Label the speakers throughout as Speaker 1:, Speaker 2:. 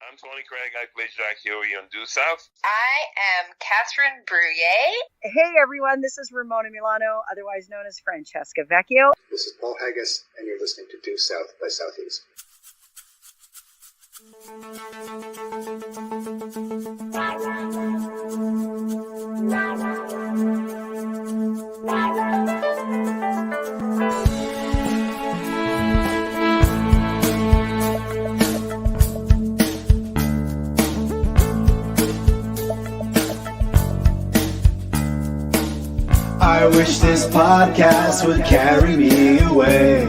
Speaker 1: I'm Tony Craig. I play Jack Huey on Due South.
Speaker 2: I am Catherine Bruyere.
Speaker 3: Hey everyone, this is Ramona Milano, otherwise known as Francesca Vecchio.
Speaker 4: This is Paul Haggis, and you're listening to Due South by Southeast.
Speaker 5: I wish this podcast would carry me away.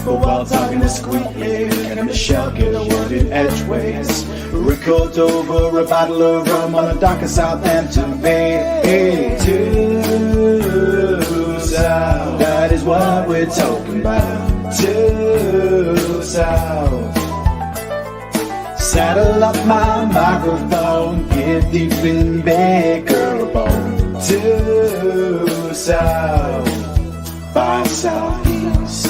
Speaker 5: But while talking to Squee and Michelle, get a word in edgeways. Record over a bottle of rum on a dock in Southampton Bay. Hey, Due South, that is what we're talking about. Due South. Saddle up my microphone, get deep in bed, girl, bone. Due South by Southeast.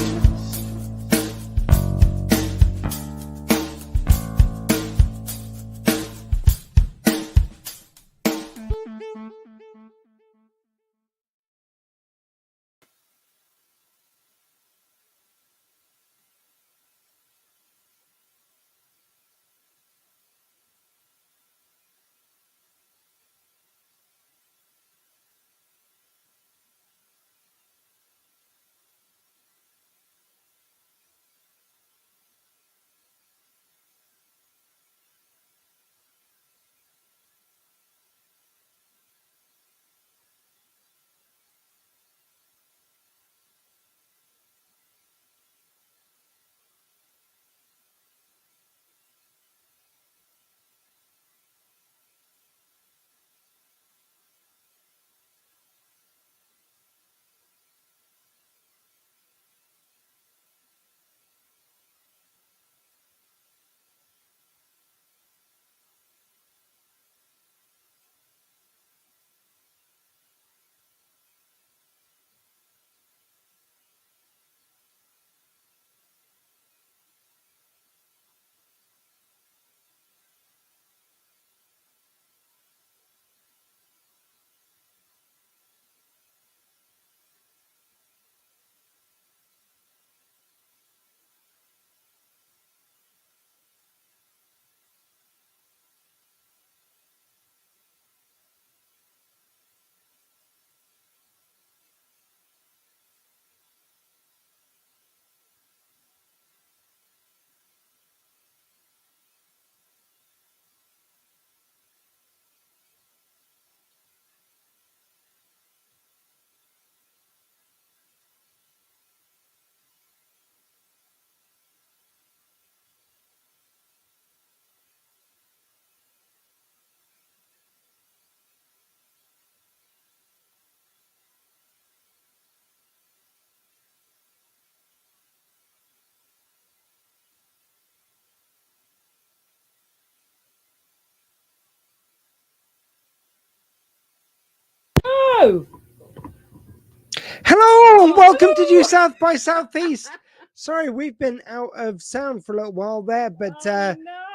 Speaker 6: Hello and welcome to Due South by Southeast. Sorry, we've been out of sound for a little while there, but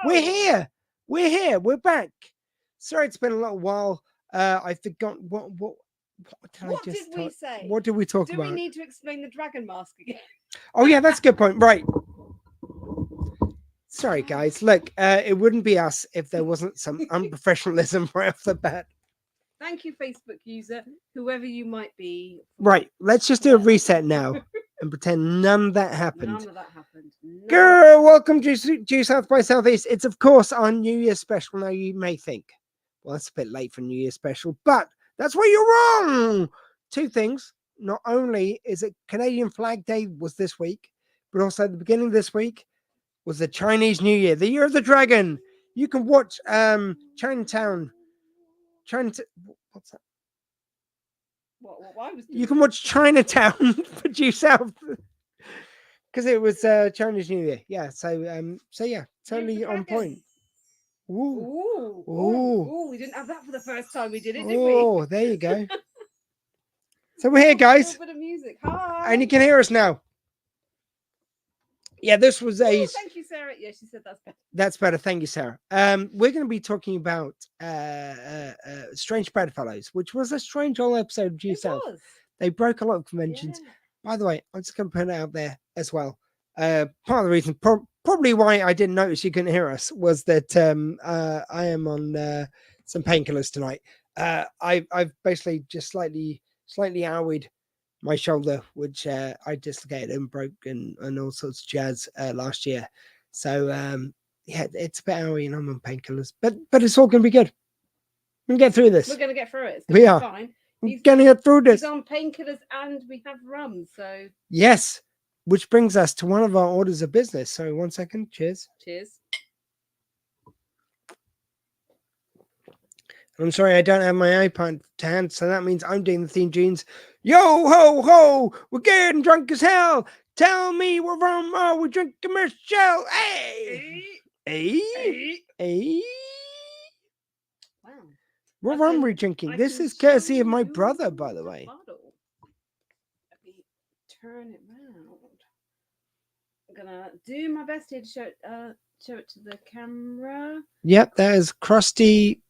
Speaker 6: we're here. We're back. Sorry, it's been a little while. I forgot what did
Speaker 7: we say?
Speaker 6: What did we talk about?
Speaker 7: Do we need to explain the dragon mask again?
Speaker 6: Oh yeah, that's a good point. Right. Sorry, guys. Look, it wouldn't be us if there wasn't some unprofessionalism right off the bat.
Speaker 7: Thank you, Facebook user, whoever you might be.
Speaker 6: Right, let's just do a reset now and pretend none of that happened.
Speaker 7: None of that happened.
Speaker 6: Girl, welcome to Due South by Southeast. It's, of course, our New Year's special. Now, you may think, well, that's a bit late for New Year's special, but that's where you're wrong. Two things. Not only is it Canadian Flag Day was this week, but also at the beginning of this week was the Chinese New Year, the Year of the Dragon. You can watch Chinatown. What's that?
Speaker 7: Why was
Speaker 6: you can watch Chinatown for Due South because it was Chinese New Year. Yeah, so yeah, totally on point.
Speaker 7: Ooh, we didn't have that for the first time we did it, did we?
Speaker 6: Oh, there you go. So we're here, guys.
Speaker 7: A little bit of music. Hi.
Speaker 6: And you can hear us now. Yeah, this was a.
Speaker 7: Oh, thank you, Sarah. Yeah, she said that's better.
Speaker 6: That's better. Thank you, Sarah. We're going to be talking about Strange Bedfellows, which was a strange old episode of Due
Speaker 7: It
Speaker 6: South.
Speaker 7: was.
Speaker 6: They broke a lot of conventions.
Speaker 7: Yeah.
Speaker 6: By the way, I'm just going to put it out there as well. Part of the reason, probably why I didn't notice you couldn't hear us, was that I am on some painkillers tonight. I've basically just slightly owied my shoulder, which I dislocated and broke and all sorts of jazz last year. So yeah, it's a bit owie and I'm on painkillers, but it's all going to be good. We'll get through this.
Speaker 7: We're going to get through it. It's
Speaker 6: We
Speaker 7: be
Speaker 6: are.
Speaker 7: fine.
Speaker 6: We're going to get through this.
Speaker 7: He's on painkillers and we have rum. So
Speaker 6: Yes, which brings us to one of our orders of business. So 1 second. Cheers.
Speaker 7: cheers.
Speaker 6: I'm sorry, I don't have my iPad to hand, so that means I'm doing the theme tunes. Yo ho ho, we're getting drunk as hell. Tell me where from are we drinking, Michelle? Hey, hey.
Speaker 7: Wow.
Speaker 6: What
Speaker 7: I
Speaker 6: rum
Speaker 7: can-
Speaker 6: are we drinking?
Speaker 7: I
Speaker 6: This
Speaker 7: can
Speaker 6: is courtesy
Speaker 7: show
Speaker 6: of my
Speaker 7: you
Speaker 6: brother, by the
Speaker 7: the
Speaker 6: way.
Speaker 7: bottle. Let me turn it round. I'm gonna do my best here to show it to the camera.
Speaker 6: Yep, that is Krusty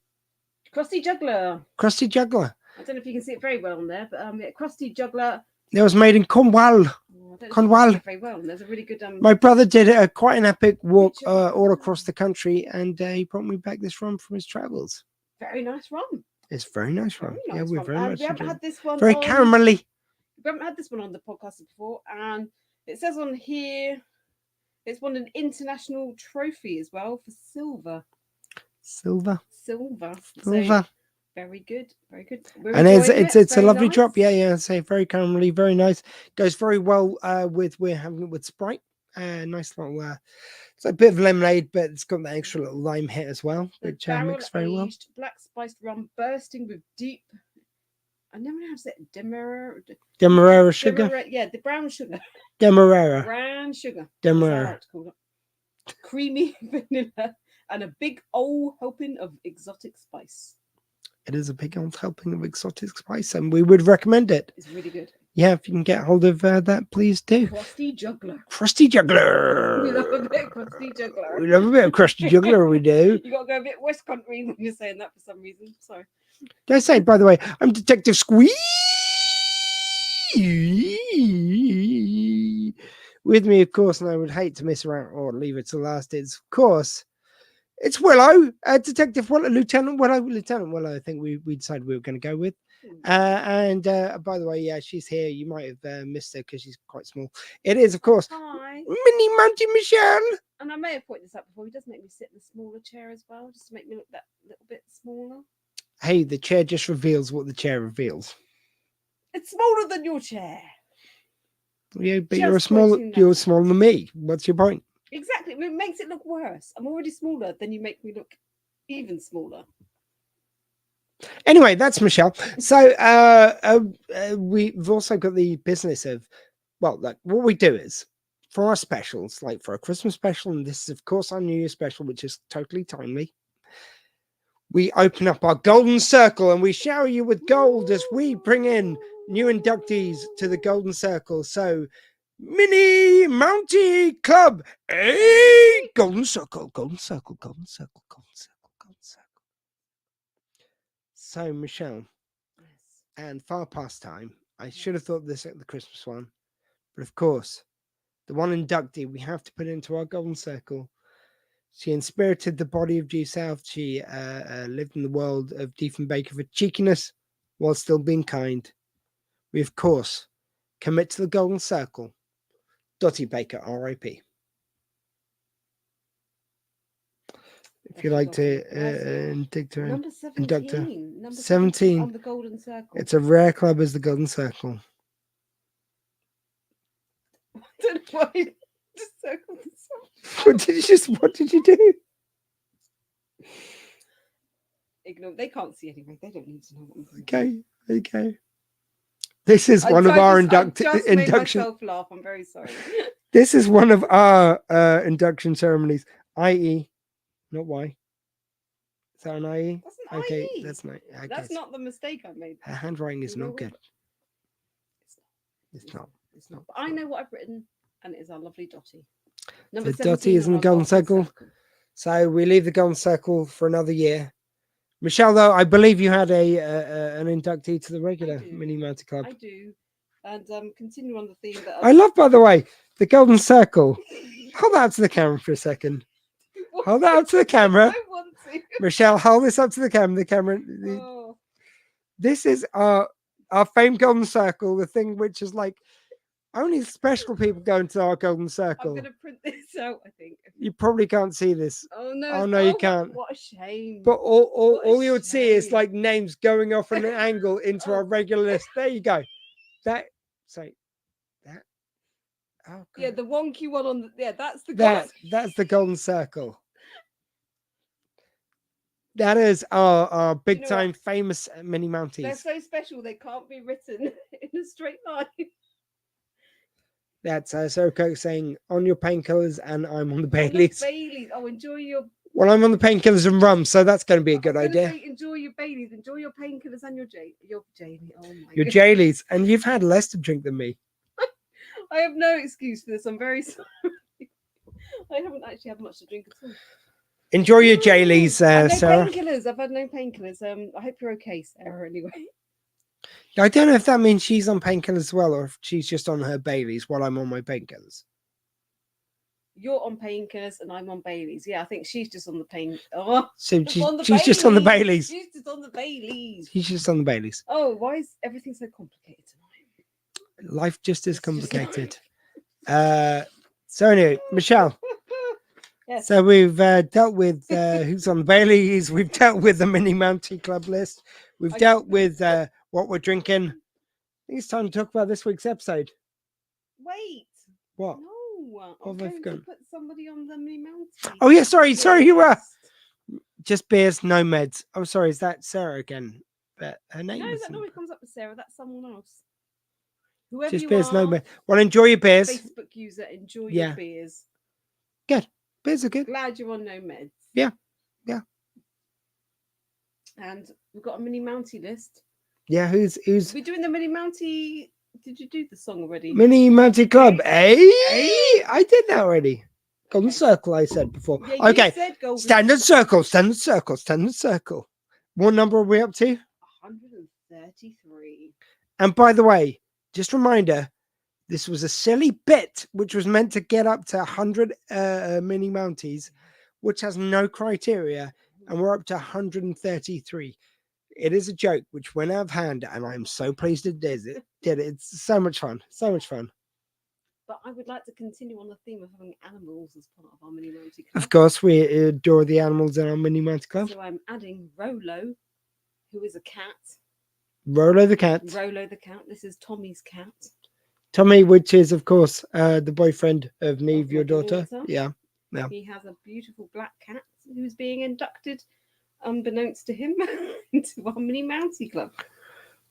Speaker 7: Juggler.
Speaker 6: Juggler.
Speaker 7: I don't know if you can see it very well on there, but yeah, Krusty Juggler.
Speaker 6: That was made in Cornwall.
Speaker 7: Oh, I don't know if you can
Speaker 6: Cornwall.
Speaker 7: see it very well. And there's a really good
Speaker 6: My brother did quite an epic walk
Speaker 7: Richard.
Speaker 6: all across the country, and he brought me back this rum from his travels.
Speaker 7: very nice rum.
Speaker 6: It's very nice rum.
Speaker 7: Very
Speaker 6: Yeah,
Speaker 7: nice
Speaker 6: we're
Speaker 7: rum.
Speaker 6: very
Speaker 7: And
Speaker 6: much
Speaker 7: we haven't
Speaker 6: enjoying
Speaker 7: had this one.
Speaker 6: very
Speaker 7: on,
Speaker 6: caramelly.
Speaker 7: We haven't had this one on the podcast before, and it says on here it's won an international trophy as well for silver.
Speaker 6: Silver.
Speaker 7: So, very good, very good. We're
Speaker 6: And it's
Speaker 7: enjoying
Speaker 6: it's
Speaker 7: it,
Speaker 6: a
Speaker 7: very
Speaker 6: lovely
Speaker 7: nice.
Speaker 6: drop. Yeah. So very caramelly, very nice. Goes very well with we're having it with Sprite. Nice little it's a bit of lemonade, but it's got that extra little lime hit as well,
Speaker 7: The
Speaker 6: which mixes very well.
Speaker 7: barrel-aged black spiced rum bursting with deep. I never know how to say it.
Speaker 6: Demerara sugar.
Speaker 7: Yeah, the brown sugar.
Speaker 6: Demerara.
Speaker 7: Brown sugar.
Speaker 6: Demerara.
Speaker 7: That's how I like to call it. Creamy vanilla and a big old helping of exotic spice.
Speaker 6: It is a big old helping of exotic spice, and we would recommend it.
Speaker 7: It's really good.
Speaker 6: Yeah, if you can get hold of that, please do.
Speaker 7: Krusty Juggler.
Speaker 6: Krusty Juggler.
Speaker 7: We love a bit of Krusty Juggler.
Speaker 6: We love a bit of Krusty Juggler, we do.
Speaker 7: You got to go a bit West Country when you're saying that for some reason. Sorry.
Speaker 6: Did I say, by the way, I'm Detective Squee. With me, of course, and I would hate to miss around or leave it to last. It's, of course, it's Willow, Detective Willow, Lieutenant Willow. I think we decided we were going to go with. And by the way, yeah, she's here. You might have missed her because she's quite small. It is, of course,
Speaker 7: Hi.
Speaker 6: Mini Mountie Michelle.
Speaker 7: And I may have pointed this out before. He does make me sit in a smaller chair as well, just to make me look that little bit smaller.
Speaker 6: Hey, the chair just reveals what the chair reveals.
Speaker 7: It's smaller than your chair.
Speaker 6: Yeah, but
Speaker 7: Just
Speaker 6: you're
Speaker 7: pointing that
Speaker 6: you're
Speaker 7: out.
Speaker 6: smaller than me. What's your point?
Speaker 7: Exactly. It makes it look worse. I'm already smaller, then you make me look even smaller.
Speaker 6: Anyway, that's Michelle. So we've also got the business of, well, like what we do is for our specials, like for a Christmas special, and this is of course our New Year special, which is totally timely. We open up our golden circle and we shower you with gold as we bring in new inductees to the golden circle. So Mini Mountie Club, hey, golden circle, golden circle, golden circle, golden circle, golden circle. So Michelle, and far past time, I should have thought this at the Christmas one, but of course, the one inductee we have to put into our golden circle. She inspirited the body of Due South. She lived in the world of Diefenbaker for cheekiness while still being kind. We, of course, commit to the golden circle. Dottie Baker, R.I.P. If you like to induct her,
Speaker 7: Number
Speaker 6: induct her.
Speaker 7: 17. Number
Speaker 6: 17.
Speaker 7: On the golden circle.
Speaker 6: It's a rare club as the golden circle.
Speaker 7: I don't know why you just circled this up.
Speaker 6: What did you do?
Speaker 7: Ignore. They can't see anyway. They don't need to know what I'm doing.
Speaker 6: Okay. This is one of our
Speaker 7: I just made
Speaker 6: induction.
Speaker 7: myself laugh. I'm very sorry.
Speaker 6: This is one of our induction ceremonies, i.e., not Y. Is that an IE?
Speaker 7: That's an
Speaker 6: Okay,
Speaker 7: IE.
Speaker 6: that's not. I
Speaker 7: That's
Speaker 6: guess.
Speaker 7: not the mistake I made.
Speaker 6: Her handwriting is
Speaker 7: You know
Speaker 6: not good.
Speaker 7: what?
Speaker 6: It's not.
Speaker 7: It's not. But I know what I've written, and it is our lovely Dottie. Number
Speaker 6: The Dotty
Speaker 7: 17
Speaker 6: is in
Speaker 7: on
Speaker 6: the golden circle. So we leave the golden circle for another year. Michelle, though, I believe you had an inductee to the regular
Speaker 7: do.
Speaker 6: Mini Mountie Club.
Speaker 7: I do. And continue on the theme that
Speaker 6: I love, by the way, the golden circle. Hold that up to the camera for a second. Hold that up to the camera.
Speaker 7: I want to.
Speaker 6: Michelle, hold this up to the camera.
Speaker 7: Oh.
Speaker 6: This is our famed golden circle, the thing which is like only special people go into our golden circle.
Speaker 7: I'm going to print this out, I think.
Speaker 6: You probably can't see this.
Speaker 7: Oh, no.
Speaker 6: Oh, no, you can't.
Speaker 7: What a shame.
Speaker 6: But all
Speaker 7: What a
Speaker 6: you would see is
Speaker 7: shame.
Speaker 6: like names going off on an angle into our regular list. There you go. That. Oh, God.
Speaker 7: Yeah, the wonky one on the... Yeah, that's the golden...
Speaker 6: That's the golden circle. That is our big time famous Mini Mounties.
Speaker 7: They're so special, they can't be written in a straight line.
Speaker 6: That's Sarah Coke saying, on your painkillers, and I'm on the Baileys.
Speaker 7: Baileys. Oh, enjoy your...
Speaker 6: Well, I'm on the painkillers and rum, so that's going to be a good
Speaker 7: I was gonna
Speaker 6: idea.
Speaker 7: say, enjoy your Baileys, enjoy your painkillers and your Jamie. Oh my
Speaker 6: Your
Speaker 7: God.
Speaker 6: Jayleys, and you've had less to drink than me.
Speaker 7: I have no excuse for this. I'm very sorry. I haven't actually had much to drink at all.
Speaker 6: Enjoy your Jayleys,
Speaker 7: No
Speaker 6: Sarah.
Speaker 7: painkillers. I've had no painkillers. I hope you're okay, Sarah. Anyway.
Speaker 6: I don't know if that means she's on painkillers as well, or if she's just on her Baileys while I'm on my painkillers.
Speaker 7: You're on painkillers and I'm on Baileys. Yeah, I think she's just on the pain. Oh,
Speaker 6: So
Speaker 7: on the
Speaker 6: she's just on the
Speaker 7: Baileys.
Speaker 6: Baileys.
Speaker 7: She's just on the Baileys.
Speaker 6: She's just on the Baileys.
Speaker 7: Oh, why is everything so complicated tonight?
Speaker 6: Life just is complicated. So anyway, Michelle.
Speaker 7: Yes.
Speaker 6: So we've dealt with who's on the Baileys. We've dealt with the Mini Mountie Club list. We've dealt with what we're drinking. I think it's time to talk about this week's episode.
Speaker 7: Wait.
Speaker 6: What?
Speaker 7: No. I'm
Speaker 6: What have I
Speaker 7: going to
Speaker 6: forgotten?
Speaker 7: put somebody on the Mini Mountie.
Speaker 6: Oh yeah, sorry, you were
Speaker 7: list.
Speaker 6: just beers, no meds. Oh, sorry, is that Sarah again? But her name
Speaker 7: No,
Speaker 6: is
Speaker 7: that normally comes up with Sarah. That's someone else. Whoever
Speaker 6: just
Speaker 7: you
Speaker 6: beers,
Speaker 7: are,
Speaker 6: no meds. Well, enjoy your beers.
Speaker 7: Facebook user, enjoy
Speaker 6: Yeah.
Speaker 7: your beers.
Speaker 6: Good. Beers are good.
Speaker 7: Glad you're on no meds.
Speaker 6: Yeah.
Speaker 7: And we've got a Mini Mountie list.
Speaker 6: Yeah, who's
Speaker 7: We're doing the Mini Mountie. Did you do the song already?
Speaker 6: Mini Mountie Club? I did that already. Golden circle, I said before.
Speaker 7: Yeah, you
Speaker 6: Okay.
Speaker 7: said golden.
Speaker 6: Standard circle. What number are we up to?
Speaker 7: 133.
Speaker 6: And by the way, just a reminder, this was a silly bit which was meant to get up to 100 Mini Mounties, which has no criteria, and we're up to 133. It is a joke which went out of hand, and I'm so pleased it did it. It's so much fun.
Speaker 7: But I would like to continue on the theme of having animals as part of our Mini Mountie Club.
Speaker 6: Of course, we adore the animals in our Mini Mountie Club.
Speaker 7: So I'm adding Rolo, who is a cat.
Speaker 6: Rolo the cat.
Speaker 7: Rolo the cat. This is Tommy's cat.
Speaker 6: Tommy, which is, of course, the boyfriend of Neve,
Speaker 7: Of
Speaker 6: your
Speaker 7: my
Speaker 6: daughter.
Speaker 7: daughter.
Speaker 6: Yeah.
Speaker 7: He has a beautiful black cat who's being inducted, unbeknownst to him, into our Mini Mountie Club.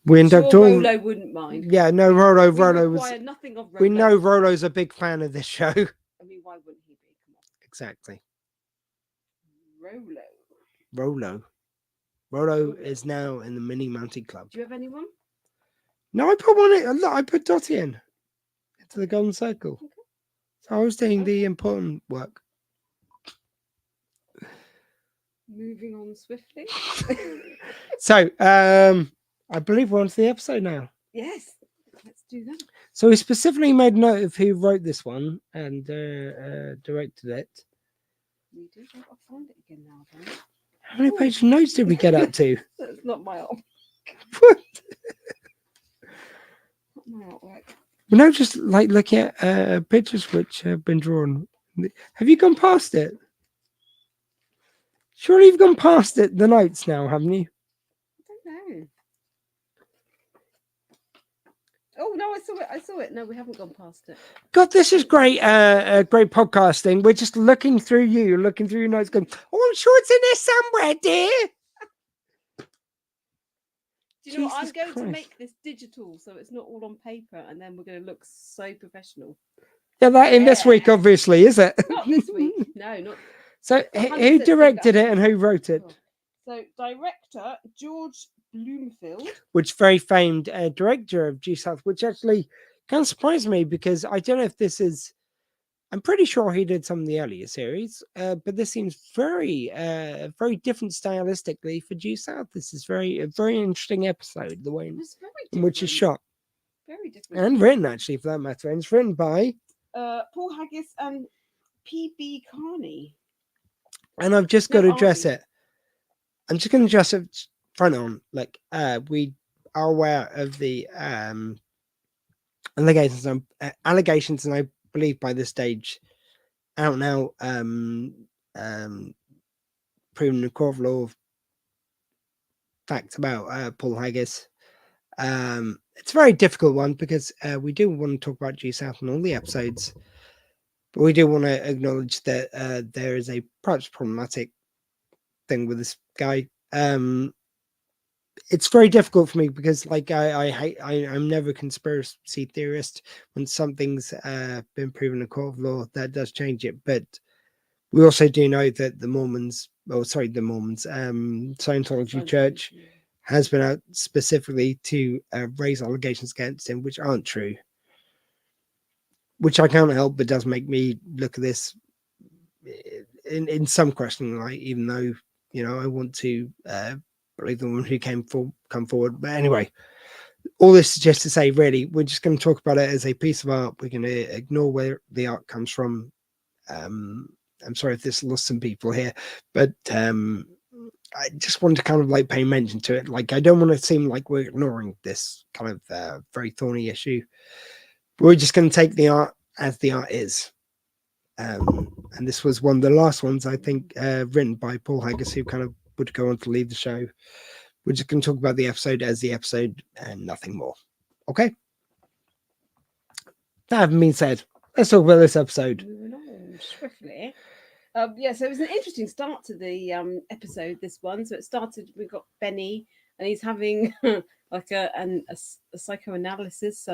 Speaker 6: We induct
Speaker 7: Sure,
Speaker 6: all.
Speaker 7: Rolo wouldn't mind.
Speaker 6: Yeah, no, Rolo
Speaker 7: We
Speaker 6: was.
Speaker 7: require nothing of Rolo.
Speaker 6: We know Rolo's a big fan of this show.
Speaker 7: I mean, why wouldn't he be? Come on.
Speaker 6: Exactly.
Speaker 7: Rolo.
Speaker 6: Rolo is now in the Mini Mountie Club.
Speaker 7: Do you have anyone?
Speaker 6: No, I put one in. Look, I put Dotty in into the golden circle.
Speaker 7: Okay.
Speaker 6: So I was doing the important work.
Speaker 7: Moving on swiftly.
Speaker 6: So, I believe we're on to the episode now.
Speaker 7: Yes, let's do that.
Speaker 6: So we specifically made note of who wrote this one and directed it.
Speaker 7: We do. I'll find it again now. Then.
Speaker 6: How many pages of notes did we get up to?
Speaker 7: That's not my artwork.
Speaker 6: What?
Speaker 7: Not my artwork.
Speaker 6: We're now just like looking at pictures which have been drawn. Have you gone past it? Surely you've gone past it, the notes now, haven't you?
Speaker 7: I don't know. Oh no, I saw it. No, we haven't gone past it.
Speaker 6: God, this is great, great podcasting. We're just looking through your notes, going, "Oh, I'm sure it's in there somewhere, dear."
Speaker 7: Do you know what? I'm
Speaker 6: Jesus
Speaker 7: going to
Speaker 6: Christ.
Speaker 7: make this digital, so it's not all on paper, and then we're going to look so professional.
Speaker 6: Yeah, that in this week, obviously, is it?
Speaker 7: Not this week. No, not.
Speaker 6: So, who directed it and who wrote it?
Speaker 7: So, director George Bloomfield.
Speaker 6: Which very famed director of Due South, which actually kind of surprised me because I don't know if this is. I'm pretty sure he did some of the earlier series, but this seems very different stylistically for Due South. This is a very interesting episode, the way
Speaker 7: It was very
Speaker 6: in which it's
Speaker 7: different.
Speaker 6: shot
Speaker 7: Very different.
Speaker 6: and written, actually, for that matter. And it's written by
Speaker 7: Paul Haggis and P.B. Carney.
Speaker 6: and I've just got to address
Speaker 7: Arnie.
Speaker 6: it. I'm just going to address it front on. Like, we are aware of the allegations, and I believe by this stage, out now, proven in the court of law facts about Paul Haggis. It's a very difficult one because we do want to talk about Due South in all the episodes, but we do want to acknowledge that there is a perhaps problematic thing with this guy. It's very difficult for me because, like, I'm never a conspiracy theorist. When something's been proven in a court of law, that does change it. But we also do know that the Scientology Church has been out specifically to raise allegations against him, which aren't true. Which I can't help but does make me look at this in some questioning light, even though, you know, I want to believe the woman who come forward. But anyway, all this is just to say, really, we're just going to talk about it as a piece of art. We're going to ignore where the art comes from. I'm sorry if this lost some people here, but I just want to kind of like pay mention to it. Like, I don't want to seem like we're ignoring this kind of very thorny issue. We're just going to take the art as the art is. And this was one of the last ones, I think, written by Paul Haggis, who kind of would go on to leave the show. We're just going to talk about the episode as the episode and nothing more. Okay? That having been said, let's talk about this episode.
Speaker 7: Moving on swiftly. So it was an interesting start to the episode, this one. So it started, we've got Benny, and he's having like a psychoanalysis.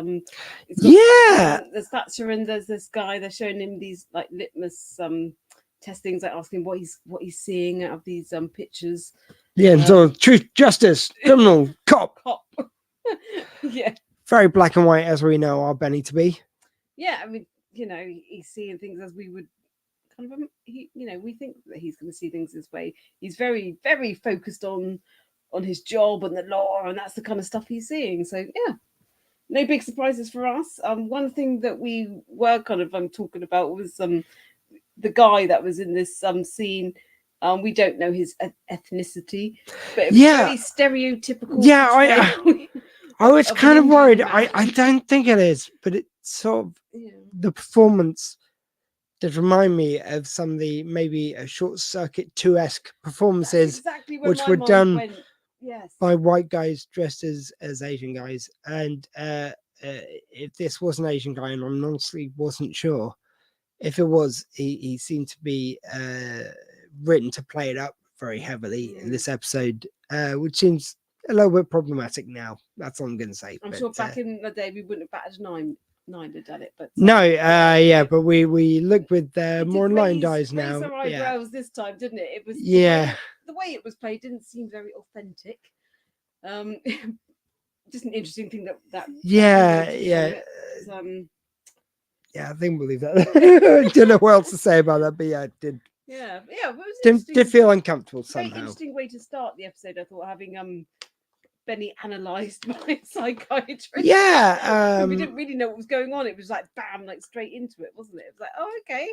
Speaker 7: There's Thatcher and there's this guy. They're showing him these like litmus testings, like asking what he's seeing out of these pictures.
Speaker 6: Yeah, and so truth, justice, criminal, cop.
Speaker 7: Yeah.
Speaker 6: Very black and white, as we know our Benny to be.
Speaker 7: Yeah, I mean, you know, he's seeing things as we would kind of, we think that he's going to see things this way. He's very, very focused on his job and the law, and that's the kind of stuff he's seeing. So yeah, no big surprises for us. One thing that we were kind of talking about was the guy that was in this scene. We don't know his ethnicity, but it was very stereotypical.
Speaker 6: Yeah, I was kind of worried. I don't think it is, but it's sort of the performance that remind me of some of the maybe a Short Circuit 2-esque performances,
Speaker 7: exactly
Speaker 6: which were done by white guys dressed as Asian guys. And if this was an Asian guy, and I honestly wasn't sure, if it was, he seemed to be written to play it up very heavily in this episode, which seems a little bit problematic now. That's all I'm going to say.
Speaker 7: I'm sure back in the day we wouldn't have batted nine had done it, but
Speaker 6: but we look with more line eyes now.
Speaker 7: Raised our eyebrows this time, didn't it? It was the way it was played didn't seem very authentic. Just an interesting thing that
Speaker 6: I think we'll leave that. Don't know what else to say about that, but yeah, it did.
Speaker 7: Yeah, but it was
Speaker 6: did feel uncomfortable somehow.
Speaker 7: Very interesting way to start the episode, I thought, having Benny analysed by a psychiatrist.
Speaker 6: Yeah.
Speaker 7: We didn't really know what was going on. It was like bam, like straight into it, wasn't it? It was like, oh, okay.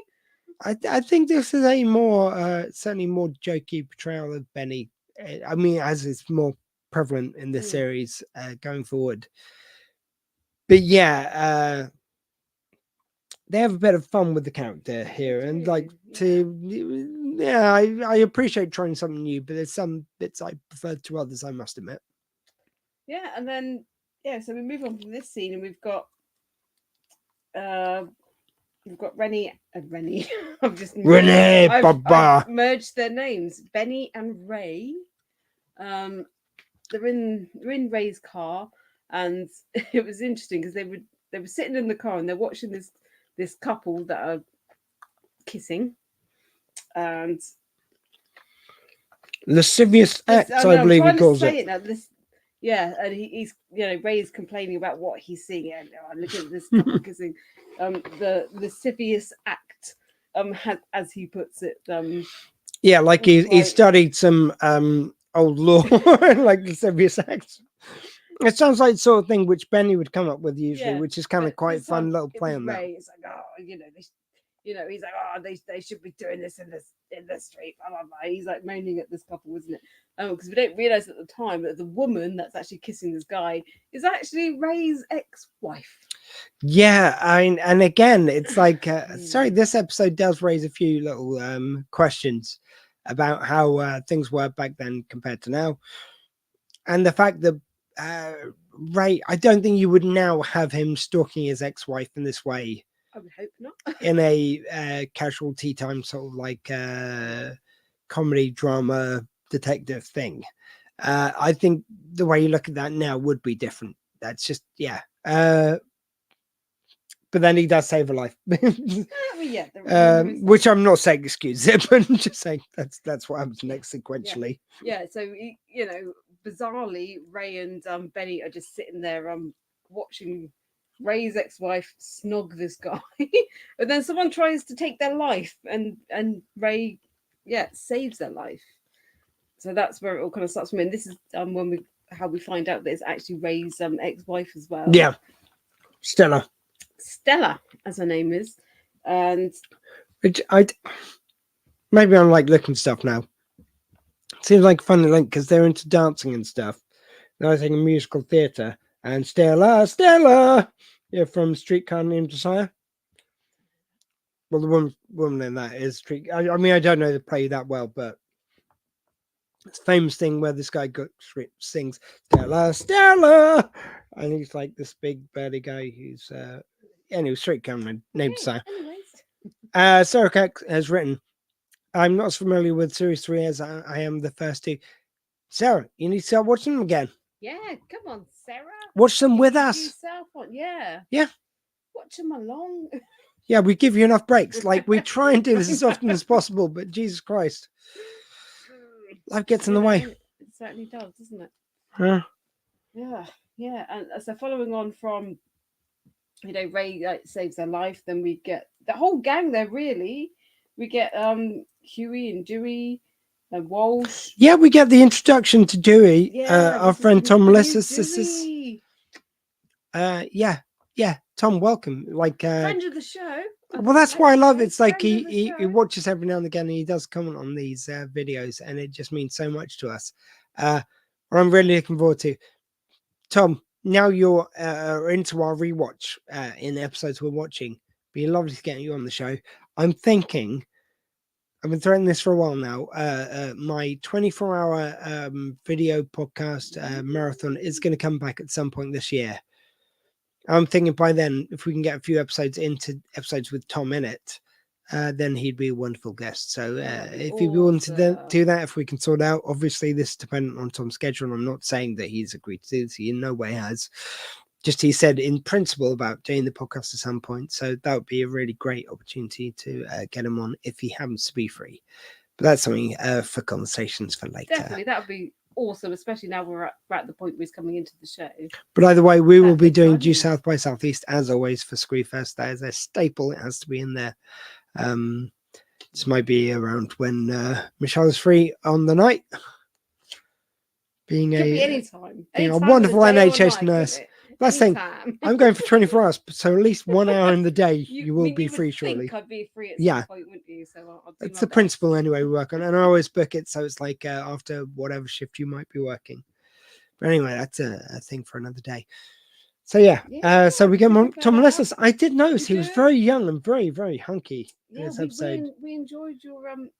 Speaker 6: I think this is a more certainly more jokey portrayal of Benny. I mean, as it's more prevalent in this series going forward. But yeah, they have a bit of fun with the character here, and I appreciate trying something new, but there's some bits I prefer to others, I must admit.
Speaker 7: Yeah, and then so we move on from this scene, and we've got Rennie. I've just I've merged their names, Benny and Ray. They're in Ray's car, and it was interesting because they were sitting in the car and they're watching this couple that are kissing, and
Speaker 6: lascivious acts, I believe he calls it.
Speaker 7: Yeah, and he's Ray's complaining about what he's seeing. And look at this couple kissing. The lascivious act, as he puts it.
Speaker 6: Yeah, like he studied some old law, like lascivious acts. It sounds like the sort of thing which Benny would come up with usually, which is kind of quite fun little play on that.
Speaker 7: It's like, he's like, they should be doing this in the street, blah blah blah. He's like moaning at this couple, isn't it? Because we don't realise at the time that the woman that's actually kissing this guy is actually Ray's ex-wife.
Speaker 6: Yeah, and again, it's like, sorry, this episode does raise a few little questions about how things were back then compared to now, and the fact that Ray, I don't think you would now have him stalking his ex-wife in this way.
Speaker 7: I would hope not.
Speaker 6: In a casual tea time sort of like comedy drama detective thing. I think the way you look at that now would be different. That's just but then he does save a life. Which I'm not saying excuse it, but I'm just saying that's what happens next sequentially.
Speaker 7: Yeah, so bizarrely, Ray and Benny are just sitting there watching Ray's ex-wife snog this guy, and then someone tries to take their life, and Ray saves their life. So that's where it all kind of starts from. And this is how we find out that it's actually Ray's ex-wife as well.
Speaker 6: Yeah, Stella,
Speaker 7: as her name is. And
Speaker 6: maybe I'm like looking stuff now. Seems like a funny link because they're into dancing and stuff. Now I think musical theatre, and Stella, yeah, from Streetcar Named Desire. Well, the woman in that is Street. I mean, I don't know the play that well, but it's a famous thing where this guy sings Stella, and he's like this big burly guy who's anyway, Streetcar Named Desire. Sarah Keck has written, I'm not as familiar with series 3 as I am the first two. Sarah, you need to start watching them again.
Speaker 7: Yeah, come on, Sarah.
Speaker 6: Watch them with us.
Speaker 7: Yeah. Watch them along.
Speaker 6: Yeah, we give you enough breaks. Like, we try and do this as often as possible, but Jesus Christ. Life gets in the way.
Speaker 7: It certainly does, doesn't it?
Speaker 6: Huh?
Speaker 7: Yeah. And so following on from, Ray saves their life, then we get the whole gang there, really. We get Huey and Dewey and Walsh.
Speaker 6: Yeah, we get the introduction to Dewey, our friend Tom Melissis. Tom, welcome. Like
Speaker 7: friend of the show.
Speaker 6: Well, that's why I love it. It's like he watches every now and again, and he does comment on these videos, and it just means so much to us. What I'm really looking forward to. Tom, now you're into our rewatch in the episodes we're watching. It'd be lovely to get you on the show. I'm thinking, I've been threatening this for a while now. My 24-hour video podcast marathon is going to come back at some point this year. I'm thinking by then, if we can get a few episodes into episodes with Tom in it, then he'd be a wonderful guest. So if you'd be willing to do that, if we can sort out, obviously this is dependent on Tom's schedule. I'm not saying that he's agreed to do this. He in no way has. Just he said in principle about doing the podcast at some point. So that would be a really great opportunity to get him on if he happens to be free. But that's something for conversations for later.
Speaker 7: Definitely, that would be awesome, especially now we're at the point where he's coming into the show.
Speaker 6: But either way, we will be doing Due South by Southeast as always for Squee Fest. That is a staple. It has to be in there. This might be around when Michelle is free on the night. Being a wonderful NHS nurse. That's the thing. I'm going for 24 hours, so at least 1 hour in the day you will be free shortly.
Speaker 7: I'd be free at some point, wouldn't you? So
Speaker 6: it's the principle anyway we work on, and I always book it so it's like after whatever shift you might be working. But anyway, that's a thing for another day. So so we get Tom Melissis. I did notice he was very young and very, very hunky in this episode.
Speaker 7: We enjoyed your
Speaker 6: I mean,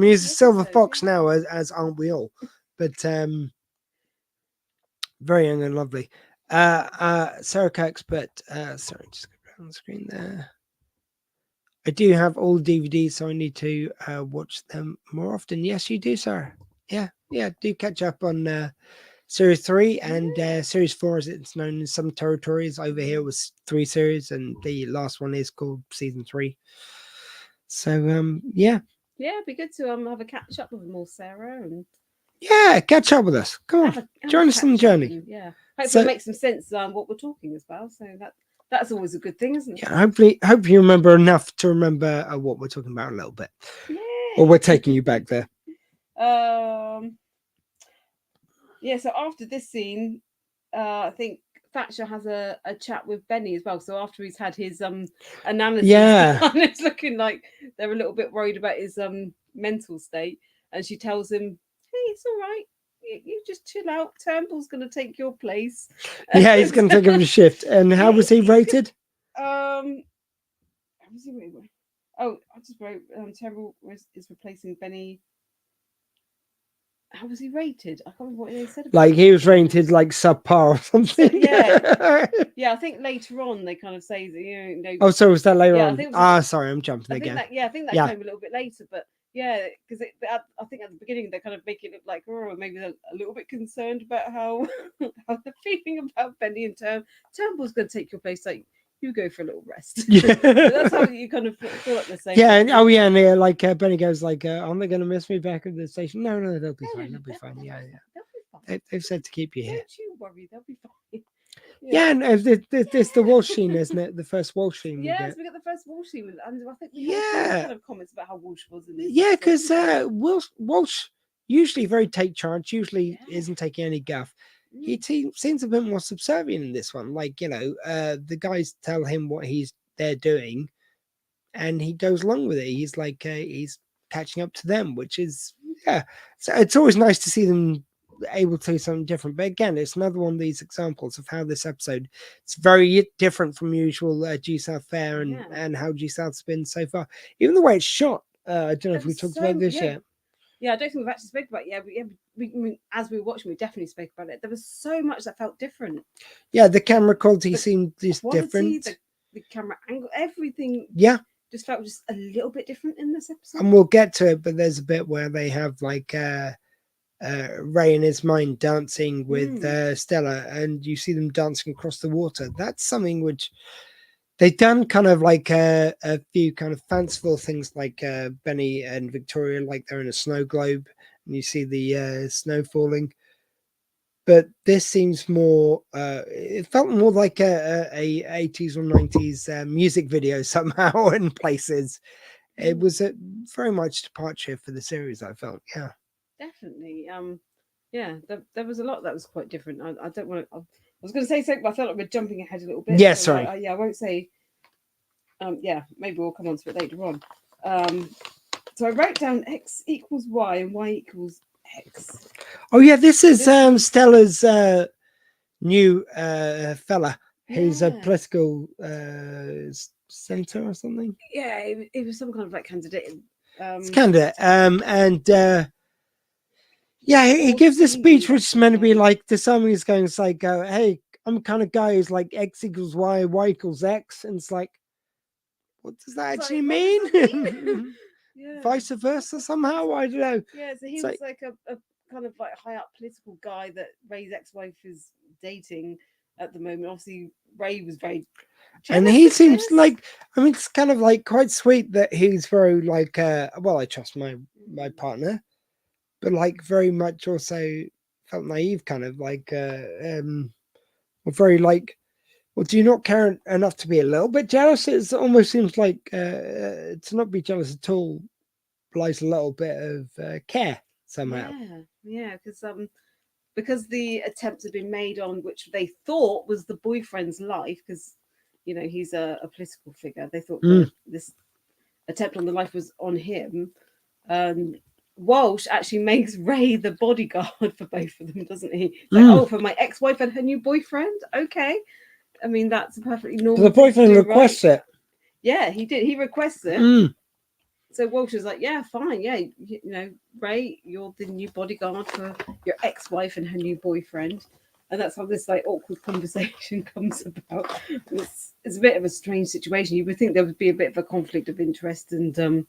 Speaker 6: he's a silver fox now, as aren't we all? But very young and lovely. Sarah Kirk's, but sorry, just go on the screen there. I do have all the DVDs, so I need to watch them more often. Yes, you do, Sarah. Yeah, do catch up on Series 3 and Series 4, as it's known in some territories. Over here was 3 series, and the last one is called Season 3. So, yeah,
Speaker 7: it'd be good to have a catch up with them all, Sarah, and
Speaker 6: Yeah, catch up with us. Come on,
Speaker 7: Have a
Speaker 6: join us on the
Speaker 7: catch up
Speaker 6: journey.
Speaker 7: and, yeah, hopefully
Speaker 6: So-
Speaker 7: it makes some sense what we're talking about. So that's always a good thing, isn't it?
Speaker 6: Yeah, hopefully you remember enough to remember what we're talking about a little bit.
Speaker 7: Yeah.
Speaker 6: Or we're taking you back there.
Speaker 7: Yeah, so after this scene, I think Thatcher has a chat with Benny as well. So after he's had his analysis,
Speaker 6: Yeah.
Speaker 7: done, it's looking like they're a little bit worried about his mental state, and she tells him, "Hey, it's all right. You just chill out. Turnbull's going to take your place."
Speaker 6: Yeah, he's going to take him to shift. And how was he rated?
Speaker 7: How was he rated? Oh, I just wrote Turnbull is replacing Benny. How was he rated? I can't remember what they said. About
Speaker 6: Like he was rated like subpar or something.
Speaker 7: Yeah. Yeah, I think later on they kind of say that you know.
Speaker 6: Oh, so was that later
Speaker 7: Yeah, I
Speaker 6: on?
Speaker 7: think it was
Speaker 6: Sorry, I'm jumping
Speaker 7: I think
Speaker 6: again.
Speaker 7: that I think that
Speaker 6: Yeah.
Speaker 7: came a little bit later, but yeah, because I think at the beginning they kind of make it look like maybe they're a little bit concerned about how how they're feeling about Benny and Turnbull's going to take your place. Like you go for a little rest.
Speaker 6: Yeah.
Speaker 7: So that's how you kind of feel like the same.
Speaker 6: Yeah, and yeah, like Benny goes like, aren't they going to miss me back at the station? No, they'll be fine. They'll be fine. Yeah.
Speaker 7: They'll be fine.
Speaker 6: They've said to keep you here.
Speaker 7: Don't you worry, they'll be fine.
Speaker 6: Yeah, and this the Walsh scene, isn't it? The first Walsh scene.
Speaker 7: Yes, we got the first Walsh scene, and I think we had
Speaker 6: Yeah.
Speaker 7: kind of comments about how Walsh was in this.
Speaker 6: Yeah, because Walsh usually very take charge, usually isn't taking any guff. He seems a bit more subservient in this one. Like, the guys tell him what they're doing, and he goes along with it. He's like he's catching up to them, which is So it's always nice to see them able to do something different. But again, it's another one of these examples of how this episode it's very different from usual G South fare and how G South's been so far. Even the way it's shot. I don't know if we talked about this yet.
Speaker 7: Yeah, I don't think we've actually spoken about it yet. We as we were watching, we definitely spoke about it. There was so much that felt different.
Speaker 6: Yeah, the camera quality seemed just different.
Speaker 7: The camera angle, everything.
Speaker 6: Yeah.
Speaker 7: Just felt just a little bit different in this episode.
Speaker 6: And we'll get to it, but there's a bit where they have like Ray in his mind dancing with Stella, and you see them dancing across the water. That's something which they've done kind of like a few kind of fanciful things, like Benny and Victoria, like they're in a snow globe and you see the snow falling. But this seems more, it felt more like a 80s or 90s music video somehow in places. It was a very much departure for the series, I felt. Yeah.
Speaker 7: Definitely. There was a lot that was quite different. I don't want to. I was going to say something, but I felt like we're jumping ahead a little bit.
Speaker 6: Yeah,
Speaker 7: so
Speaker 6: sorry.
Speaker 7: I won't say. Maybe we'll come on to it later on. So I wrote down X equals Y and Y equals X.
Speaker 6: Oh yeah, this is Stella's new fella. He's a political senator or something.
Speaker 7: Yeah, it was some kind of like candidate.
Speaker 6: It's candidate. He gives this speech which is meant to be like to someone who's going to like go, hey, I'm the kind of guy who's like X equals Y, Y equals X, and it's like, what does that actually mean? Vice versa somehow? I don't know.
Speaker 7: Yeah, so he was like a kind of like high up political guy that Ray's ex-wife is dating at the moment. Obviously, Ray was very
Speaker 6: and he seems like, I mean, it's kind of like quite sweet that he's very like I trust my partner, but like very much also felt naive, kind of like very like, well, do you not care enough to be a little bit jealous? It almost seems like to not be jealous at all lies a little bit of care somehow.
Speaker 7: Yeah, because the attempts had been made on which they thought was the boyfriend's life, because he's a political figure. They thought this attempt on the life was on him. Walsh actually makes Ray the bodyguard for both of them, doesn't he? Like, for my ex-wife and her new boyfriend. Okay, I mean that's a perfectly normal.
Speaker 6: The boyfriend requests it.
Speaker 7: Yeah, he did. He requests it. So Walsh was like, yeah, fine. Yeah, Ray, you're the new bodyguard for your ex-wife and her new boyfriend. And that's how this like awkward conversation comes about. It's a bit of a strange situation. You would think there would be a bit of a conflict of interest, and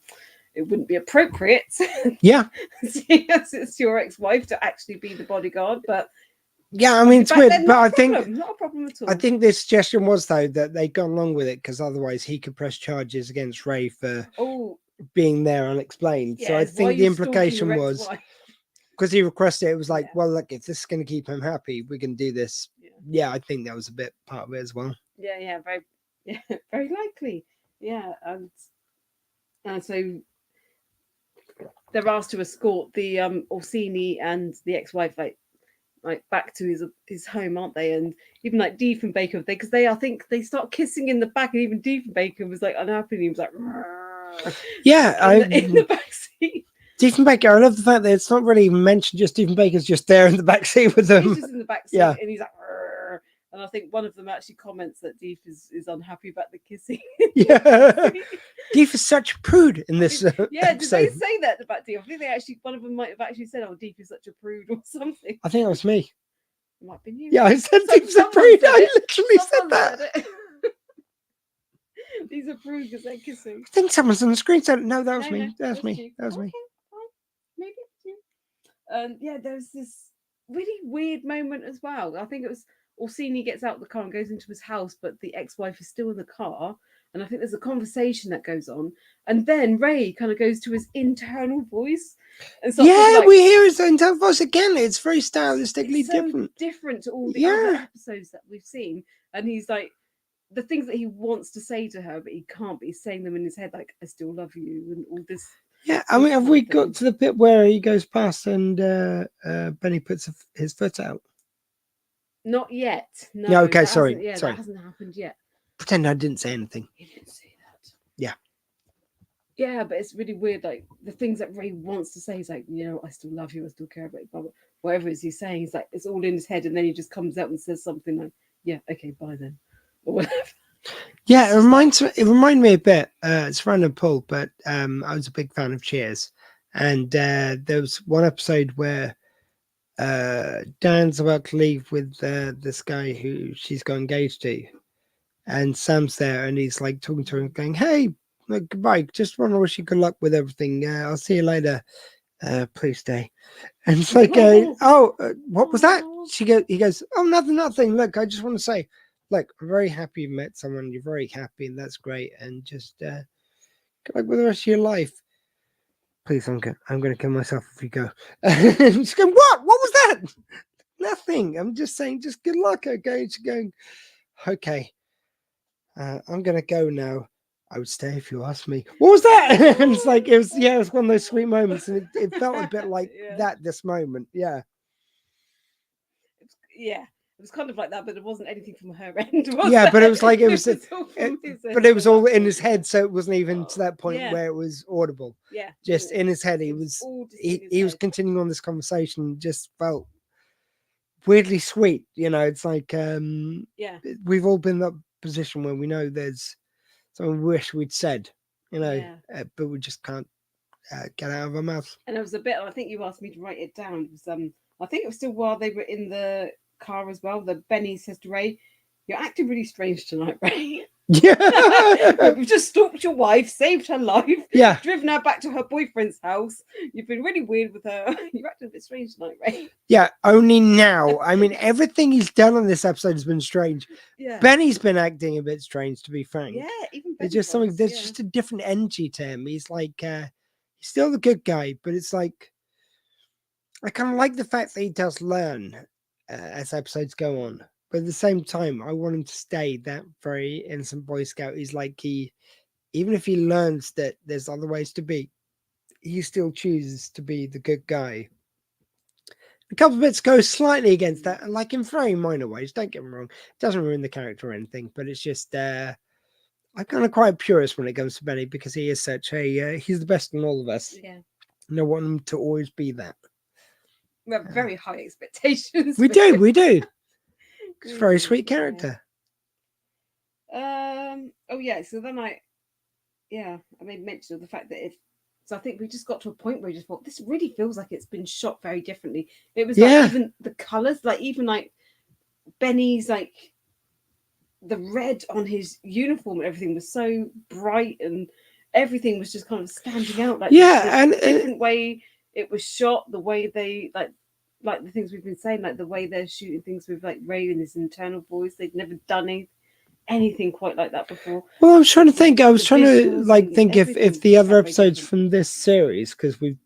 Speaker 7: it wouldn't be appropriate.
Speaker 6: Yeah.
Speaker 7: Yes, it's your ex-wife to actually be the bodyguard, but
Speaker 6: yeah, I mean it's weird, but I think
Speaker 7: not a problem at all.
Speaker 6: I think the suggestion was though that they'd gone along with it because otherwise he could press charges against Ray for being there unexplained. So I think the implication was, because he requested it. It was like,
Speaker 7: Yeah.
Speaker 6: well, look, if this is going to keep him happy, we can do this. Yeah, I think that was a bit part of it as well.
Speaker 7: Yeah, very, very likely. Yeah, and so they're asked to escort the Orsini and the ex-wife like back to his home, aren't they? And even like Diefenbaker, because I think they start kissing in the back, and even Diefenbaker was like unhappy. And he was like,
Speaker 6: yeah,
Speaker 7: in the back seat.
Speaker 6: Diefenbaker, I love the fact that it's not really mentioned. Just Diefenbaker's just there in the back seat with them.
Speaker 7: He's just in the back seat,
Speaker 6: Yeah.
Speaker 7: and he's like, and I think one of them actually comments that Deef is unhappy about the kissing.
Speaker 6: Yeah, Deef is such a prude in this.
Speaker 7: Yeah,
Speaker 6: episode.
Speaker 7: did they say that about Deef? I think they actually, one of them might have actually said, "Oh, Deef is such a prude" or something.
Speaker 6: I think that was me.
Speaker 7: It might have been you.
Speaker 6: Yeah, I said Deef's a
Speaker 7: Someone
Speaker 6: prude.
Speaker 7: said
Speaker 6: I
Speaker 7: it.
Speaker 6: literally said
Speaker 7: Someone
Speaker 6: that.
Speaker 7: said it. These are prudes because they're kissing.
Speaker 6: I think someone's on the screen said, no, that was
Speaker 7: No,
Speaker 6: me.
Speaker 7: no,
Speaker 6: That was
Speaker 7: that's
Speaker 6: me.
Speaker 7: you.
Speaker 6: That was me.
Speaker 7: Okay, fine. Maybe it's you. And yeah, there's this really weird moment as well. I think it was Orsini gets out of the car and goes into his house, but the ex-wife is still in the car. And I think there's a conversation that goes on. And then Ray kind of goes to his internal voice. And starts
Speaker 6: Yeah,
Speaker 7: like,
Speaker 6: we hear his internal voice again. It's very stylistically
Speaker 7: it's so
Speaker 6: different.
Speaker 7: different to all the other
Speaker 6: Yeah.
Speaker 7: episodes that we've seen. And he's like, the things that he wants to say to her, but he can't, but he's saying them in his head, like, I still love you, and all this.
Speaker 6: Yeah, I mean, have we got to the bit where he goes past and Benny puts his foot out?
Speaker 7: Not yet. No,
Speaker 6: Yeah, okay,
Speaker 7: that
Speaker 6: sorry,
Speaker 7: hasn't- Yeah,
Speaker 6: sorry.
Speaker 7: that hasn't happened yet.
Speaker 6: Pretend I didn't say anything.
Speaker 7: He didn't say that.
Speaker 6: Yeah.
Speaker 7: Yeah, but it's really weird. Like the things that Ray wants to say, he's like, you know, I still love you, I still care about you, blah, blah. Whatever it is he's saying, he's like, it's all in his head, and then he just comes out and says something like, yeah, okay, bye then, or whatever.
Speaker 6: Yeah, it reminded me a bit. It's random pull, but I was a big fan of Cheers, and there was one episode where Dan's about to leave with this guy who she's got engaged to, and Sam's there, and he's like talking to her and going, "Hey, look, goodbye. Just want to wish you good luck with everything. I'll see you later. Please stay." And it's like, what was that? He goes, "Oh, nothing. Look, I just want to say, look, I'm very happy you met someone. You're very happy, and that's great. And just good luck with the rest of your life. Please, I'm going to kill myself if you go." And she's going, "What? What was that?" "Nothing. I'm just saying, just good luck." Okay. She's going, "Okay. I'm going to go now. I would stay if you asked me." What was that? And it's like, it was one of those sweet moments. And it felt a bit like that, this moment. Yeah.
Speaker 7: Yeah. It was kind of like that, but it wasn't anything from her end.
Speaker 6: Yeah, but it was like, it was
Speaker 7: all from his end.
Speaker 6: but it was all in his head. So it wasn't even to that point
Speaker 7: Yeah.
Speaker 6: where it was audible.
Speaker 7: Yeah.
Speaker 6: Just in his head,
Speaker 7: It was all just in his
Speaker 6: he was
Speaker 7: head.
Speaker 6: continuing on this conversation. Just felt weirdly sweet. You know, it's like,
Speaker 7: Yeah.
Speaker 6: we've all been in that position where we know there's something we wish we'd said, you know,
Speaker 7: Yeah.
Speaker 6: but we just can't get out of our mouth.
Speaker 7: And there was a bit, I think you asked me to write it down. It was, I think it was still while they were in the car as well, that Benny says to Ray, "You're acting really strange tonight, Ray."
Speaker 6: Yeah.
Speaker 7: You've just stalked your wife, saved her life,
Speaker 6: Yeah.
Speaker 7: driven her back to her boyfriend's house. You've been really weird with her. You're acting a bit strange tonight, Ray.
Speaker 6: Yeah. Only now. I mean, everything he's done on this episode has been strange.
Speaker 7: Yeah.
Speaker 6: Benny's been acting a bit strange, to be frank.
Speaker 7: Yeah, even
Speaker 6: There's
Speaker 7: Benny
Speaker 6: just something,
Speaker 7: was,
Speaker 6: there's
Speaker 7: yeah.
Speaker 6: just a different energy to him. He's like, he's still the good guy, but it's like, I kind of like the fact that he does learn as episodes go on. But at the same time, I want him to stay that very innocent Boy Scout. He's like, even if he learns that there's other ways to be, he still chooses to be the good guy. A couple of bits go slightly against that, like in very minor ways. Don't get me wrong. It doesn't ruin the character or anything, but it's just, I'm kind of quite purist when it comes to Benny, because he is such a, he's the best in all of us.
Speaker 7: Yeah.
Speaker 6: And I want him to always be that.
Speaker 7: We have very high expectations.
Speaker 6: We
Speaker 7: for
Speaker 6: do,
Speaker 7: him.
Speaker 6: we do. It's a very
Speaker 7: Yeah.
Speaker 6: sweet character.
Speaker 7: Oh yeah. So then I made mention of the fact that so I think we just got to a point where we just thought, this really feels like it's been shot very differently. It was
Speaker 6: Yeah.
Speaker 7: like even the colours, like even like Benny's, like the red on his uniform and everything was so bright, and everything was just kind of standing out. Like
Speaker 6: Yeah,
Speaker 7: the different way it was shot, the way they like the things we've been saying, like the way they're shooting things with like Ray and his internal voice. They'd never done anything quite like that before.
Speaker 6: Well, I was trying to think. I was
Speaker 7: The
Speaker 6: trying to
Speaker 7: visuals
Speaker 6: like
Speaker 7: and
Speaker 6: think if
Speaker 7: everything
Speaker 6: the
Speaker 7: just
Speaker 6: other
Speaker 7: sound very
Speaker 6: episodes
Speaker 7: different.
Speaker 6: from this series, because we're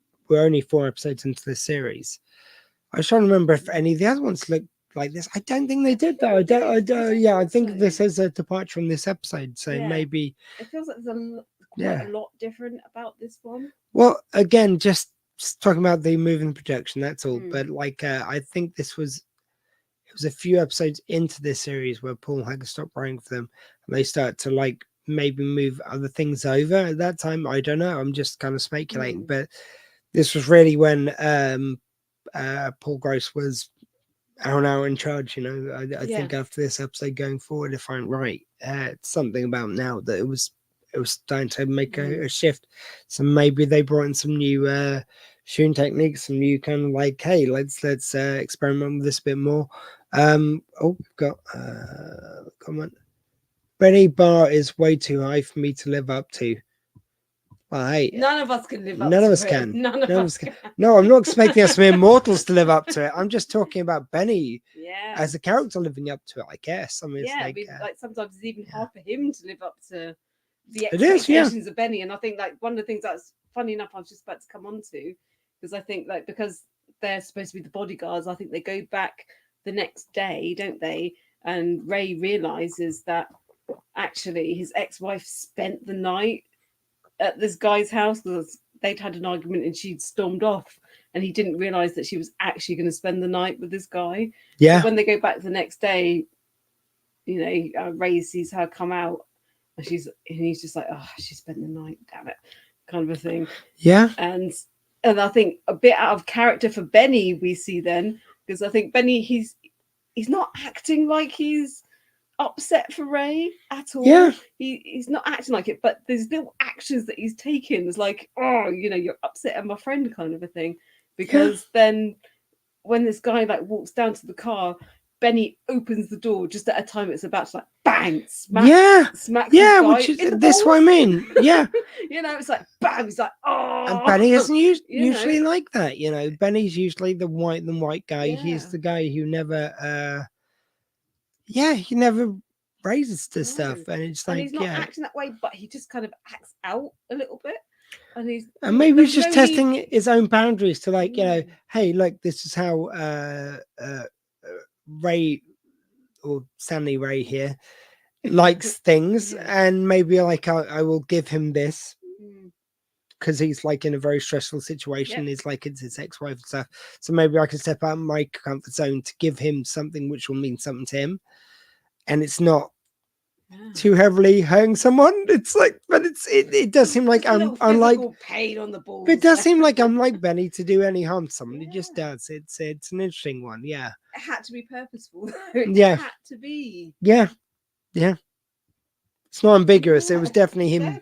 Speaker 6: only 4 episodes into this series, I was trying to remember if any of the other ones looked like this. I don't think they did though. I don't. Yeah, I think this is a departure from this episode. So maybe
Speaker 7: it feels like there's quite a lot different about this one.
Speaker 6: Well, again, just talking about the moving projection. That's all. But like, I think it was a few episodes into this series where Paul had to stop writing for them, and they start to like maybe move other things over. At that time, I don't know. I'm just kind of speculating, but this was really when Paul Gross was out in charge. You know, I think after this episode going forward, if I'm right, it's something about now that it was starting to make a shift. So maybe they brought in some new shooting techniques, some new kind of like, hey, let's experiment with this a bit more. We've got comment. Benny Bar is way too high for me to live up to. Well, hey,
Speaker 7: none of us can live up
Speaker 6: none
Speaker 7: to
Speaker 6: of us
Speaker 7: it.
Speaker 6: can.
Speaker 7: None of us can.
Speaker 6: No, I'm not expecting us to be immortals to live up to it. I'm just talking about Benny as a character living up to it, I guess. I mean, it's
Speaker 7: like sometimes it's even hard for him to live up to the expectations of Benny. And I think like one of the things that's funny enough, I was just about to come on to, because I think like because they're supposed to be the bodyguards, I think they go back the next day, don't they? And Ray realizes that actually his ex-wife spent the night at this guy's house because they'd had an argument and she'd stormed off, and he didn't realize that she was actually going to spend the night with this guy. So when they go back the next day, you know, Ray sees her come out, and he's just like, oh, she spent the night, damn it, kind of a thing. And I think a bit out of character for Benny we see then, because I think Benny he's not acting like he's upset for Ray at all. He's not acting like it, but there's little actions that he's taking. It's like, oh, you know, you're upset at my friend kind of a thing. Because then when this guy like walks down to the car, Benny opens the door just at a time it's about to like bang, smack
Speaker 6: which is this what I mean.
Speaker 7: You know, it's like bam, he's like, oh,
Speaker 6: and Benny isn't usually like that, you know. Benny's usually the white guy. He's the guy who never he never raises to stuff, and it's like,
Speaker 7: and he's not acting that way, but he just kind of acts out a little bit,
Speaker 6: and maybe he's just testing his own boundaries to like, you know, hey, look, this is how Ray or Stanley Ray here likes things, and maybe like I will give him this because he's like in a very stressful situation. It's like it's his ex-wife and stuff, so maybe I can step out of my comfort zone to give him something which will mean something to him, and it's not too heavily hurting someone. It's like, but it does seem like I'm like
Speaker 7: pain on the balls.
Speaker 6: It does seem like I'm like Benny to do any harm to someone. It just does. It's an interesting one. It
Speaker 7: had to be purposeful.
Speaker 6: It
Speaker 7: had to be.
Speaker 6: It's not ambiguous. It was definitely him.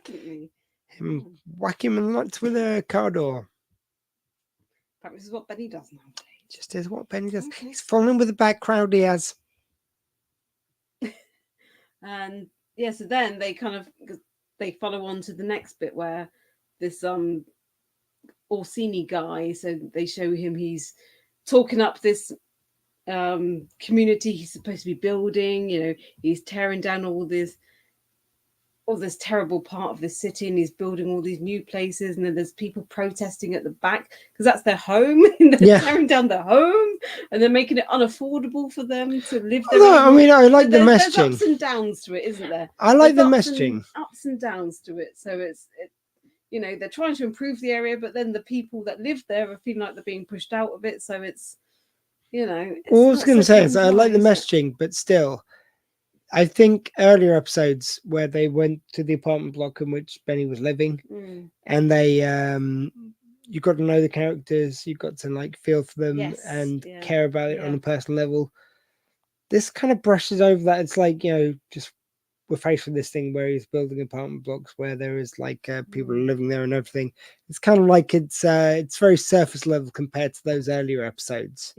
Speaker 6: Him whack him in the nuts with a car door.
Speaker 7: But this is what Benny does nowadays.
Speaker 6: Just is what Benny does. He's falling with the bad crowd he has.
Speaker 7: And so then they follow on to the next bit where this Orsini guy, so they show him he's talking up this community he's supposed to be building. You know, he's tearing down all this terrible part of the city, and he's building all these new places, and then there's people protesting at the back because that's their home, and they're tearing down their home, and they're making it unaffordable for them to live there.
Speaker 6: I mean, I like the messaging.
Speaker 7: There's ups and downs to it, isn't there?
Speaker 6: I like the messaging.
Speaker 7: Ups and downs to it. So it's you know, they're trying to improve the area, but then the people that live there are feeling like they're being pushed out of it. So it's, you know.
Speaker 6: All I was going to say is I like the messaging, but still, I think earlier episodes where they went to the apartment block in which Benny was living, and they, you got to know the characters, you got to like feel for them and care about it on a personal level. This kind of brushes over that. It's like, you know, just we're faced with this thing where he's building apartment blocks where there is like people living there and everything. It's kind of like it's very surface level compared to those earlier episodes.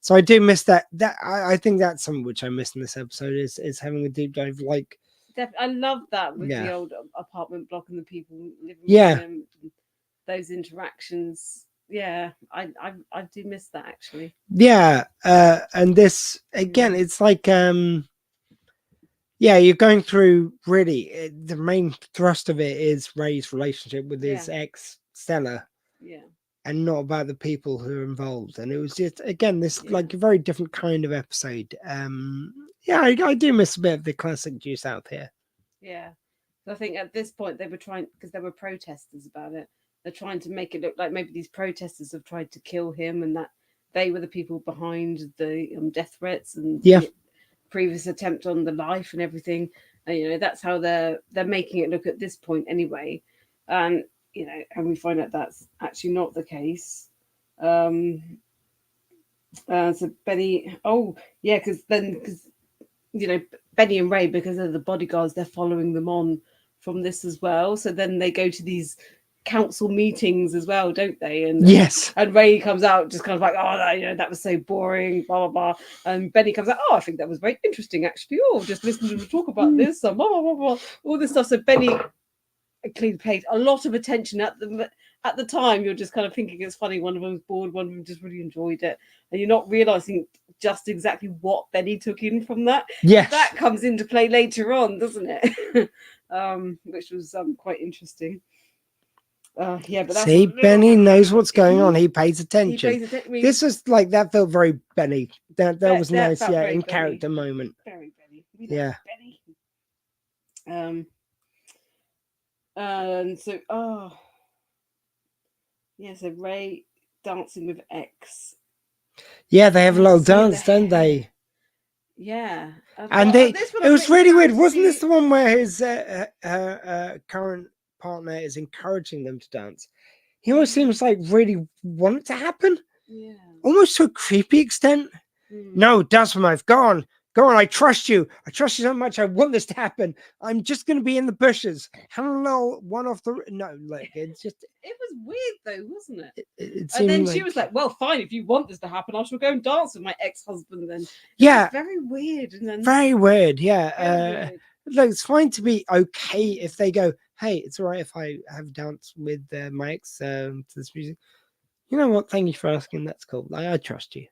Speaker 6: So I do miss that. I think that's something which I missed in this episode is having a deep dive. Like,
Speaker 7: I love that with the old apartment block and the people living with them, those interactions. I do miss that actually. And this again, it's like you're going through really the main thrust of it is Ray's relationship with his ex Stella.
Speaker 6: and not about the people who are involved. And it was just, again, this
Speaker 7: Yeah.
Speaker 6: like a very different kind of episode. Yeah, I do miss a bit of the classic Due South here.
Speaker 7: Yeah. So I think at this point they were trying, because there were protesters about it. They're trying to make it look like maybe these protesters have tried to kill him, and that they were the people behind the death threats and
Speaker 6: Yeah.
Speaker 7: the previous attempt on the life and everything. And, you know, that's how they're making it look at this point anyway. And you know, and we find out that's actually not the case. So Benny, because you know, Benny and Ray, because they're the bodyguards, they're following them on from this as well. So then they go to these council meetings as well, don't they? And
Speaker 6: Yes.
Speaker 7: and Ray comes out just kind of like, that was so boring, blah blah blah. And Benny comes out, I think that was very interesting actually. Just listen to them talk about this, and blah blah blah blah, all this stuff. So Benny clearly paid a lot of attention at the time. You're just kind of thinking it's funny. One of them's bored, one of them just really enjoyed it, and you're not realizing just exactly what Benny took in from that.
Speaker 6: Yes.
Speaker 7: That comes into play later on, doesn't it? Which was quite interesting. But that's
Speaker 6: see, Benny knows what's going on. He pays
Speaker 7: He
Speaker 6: attention.
Speaker 7: pays attention. I mean,
Speaker 6: This was like, that felt very Benny. That was
Speaker 7: that
Speaker 6: nice,
Speaker 7: felt
Speaker 6: yeah,
Speaker 7: very
Speaker 6: in
Speaker 7: Benny.
Speaker 6: character moment.
Speaker 7: very Benny. We
Speaker 6: Yeah.
Speaker 7: love Benny. And so, so Ray dancing with X.
Speaker 6: Yeah, they have a
Speaker 7: Oh,
Speaker 6: little
Speaker 7: see the
Speaker 6: dance, don't
Speaker 7: hair.
Speaker 6: they?
Speaker 7: Yeah.
Speaker 6: And it was really weird. Wasn't this the one where his current partner is encouraging them to dance? He always seems like really want it to happen,
Speaker 7: Yeah.
Speaker 6: almost to a creepy extent. No, Dasmov, go on. I trust you. I trust you so much. I want this to happen. I'm just going to be in the bushes. Hello, one off the. No, look, it's just.
Speaker 7: It was weird though, wasn't it?
Speaker 6: It
Speaker 7: And then
Speaker 6: seemed
Speaker 7: she was like, "Well, fine. If you want this to happen, I shall go and dance with my ex-husband." Then
Speaker 6: yeah,
Speaker 7: it's very weird. And then
Speaker 6: very weird. Yeah,
Speaker 7: very weird.
Speaker 6: look, it's fine to be okay if they go, hey, it's all right if I have a dance with my ex to this music. You know what? Thank you for asking. That's cool. I trust you.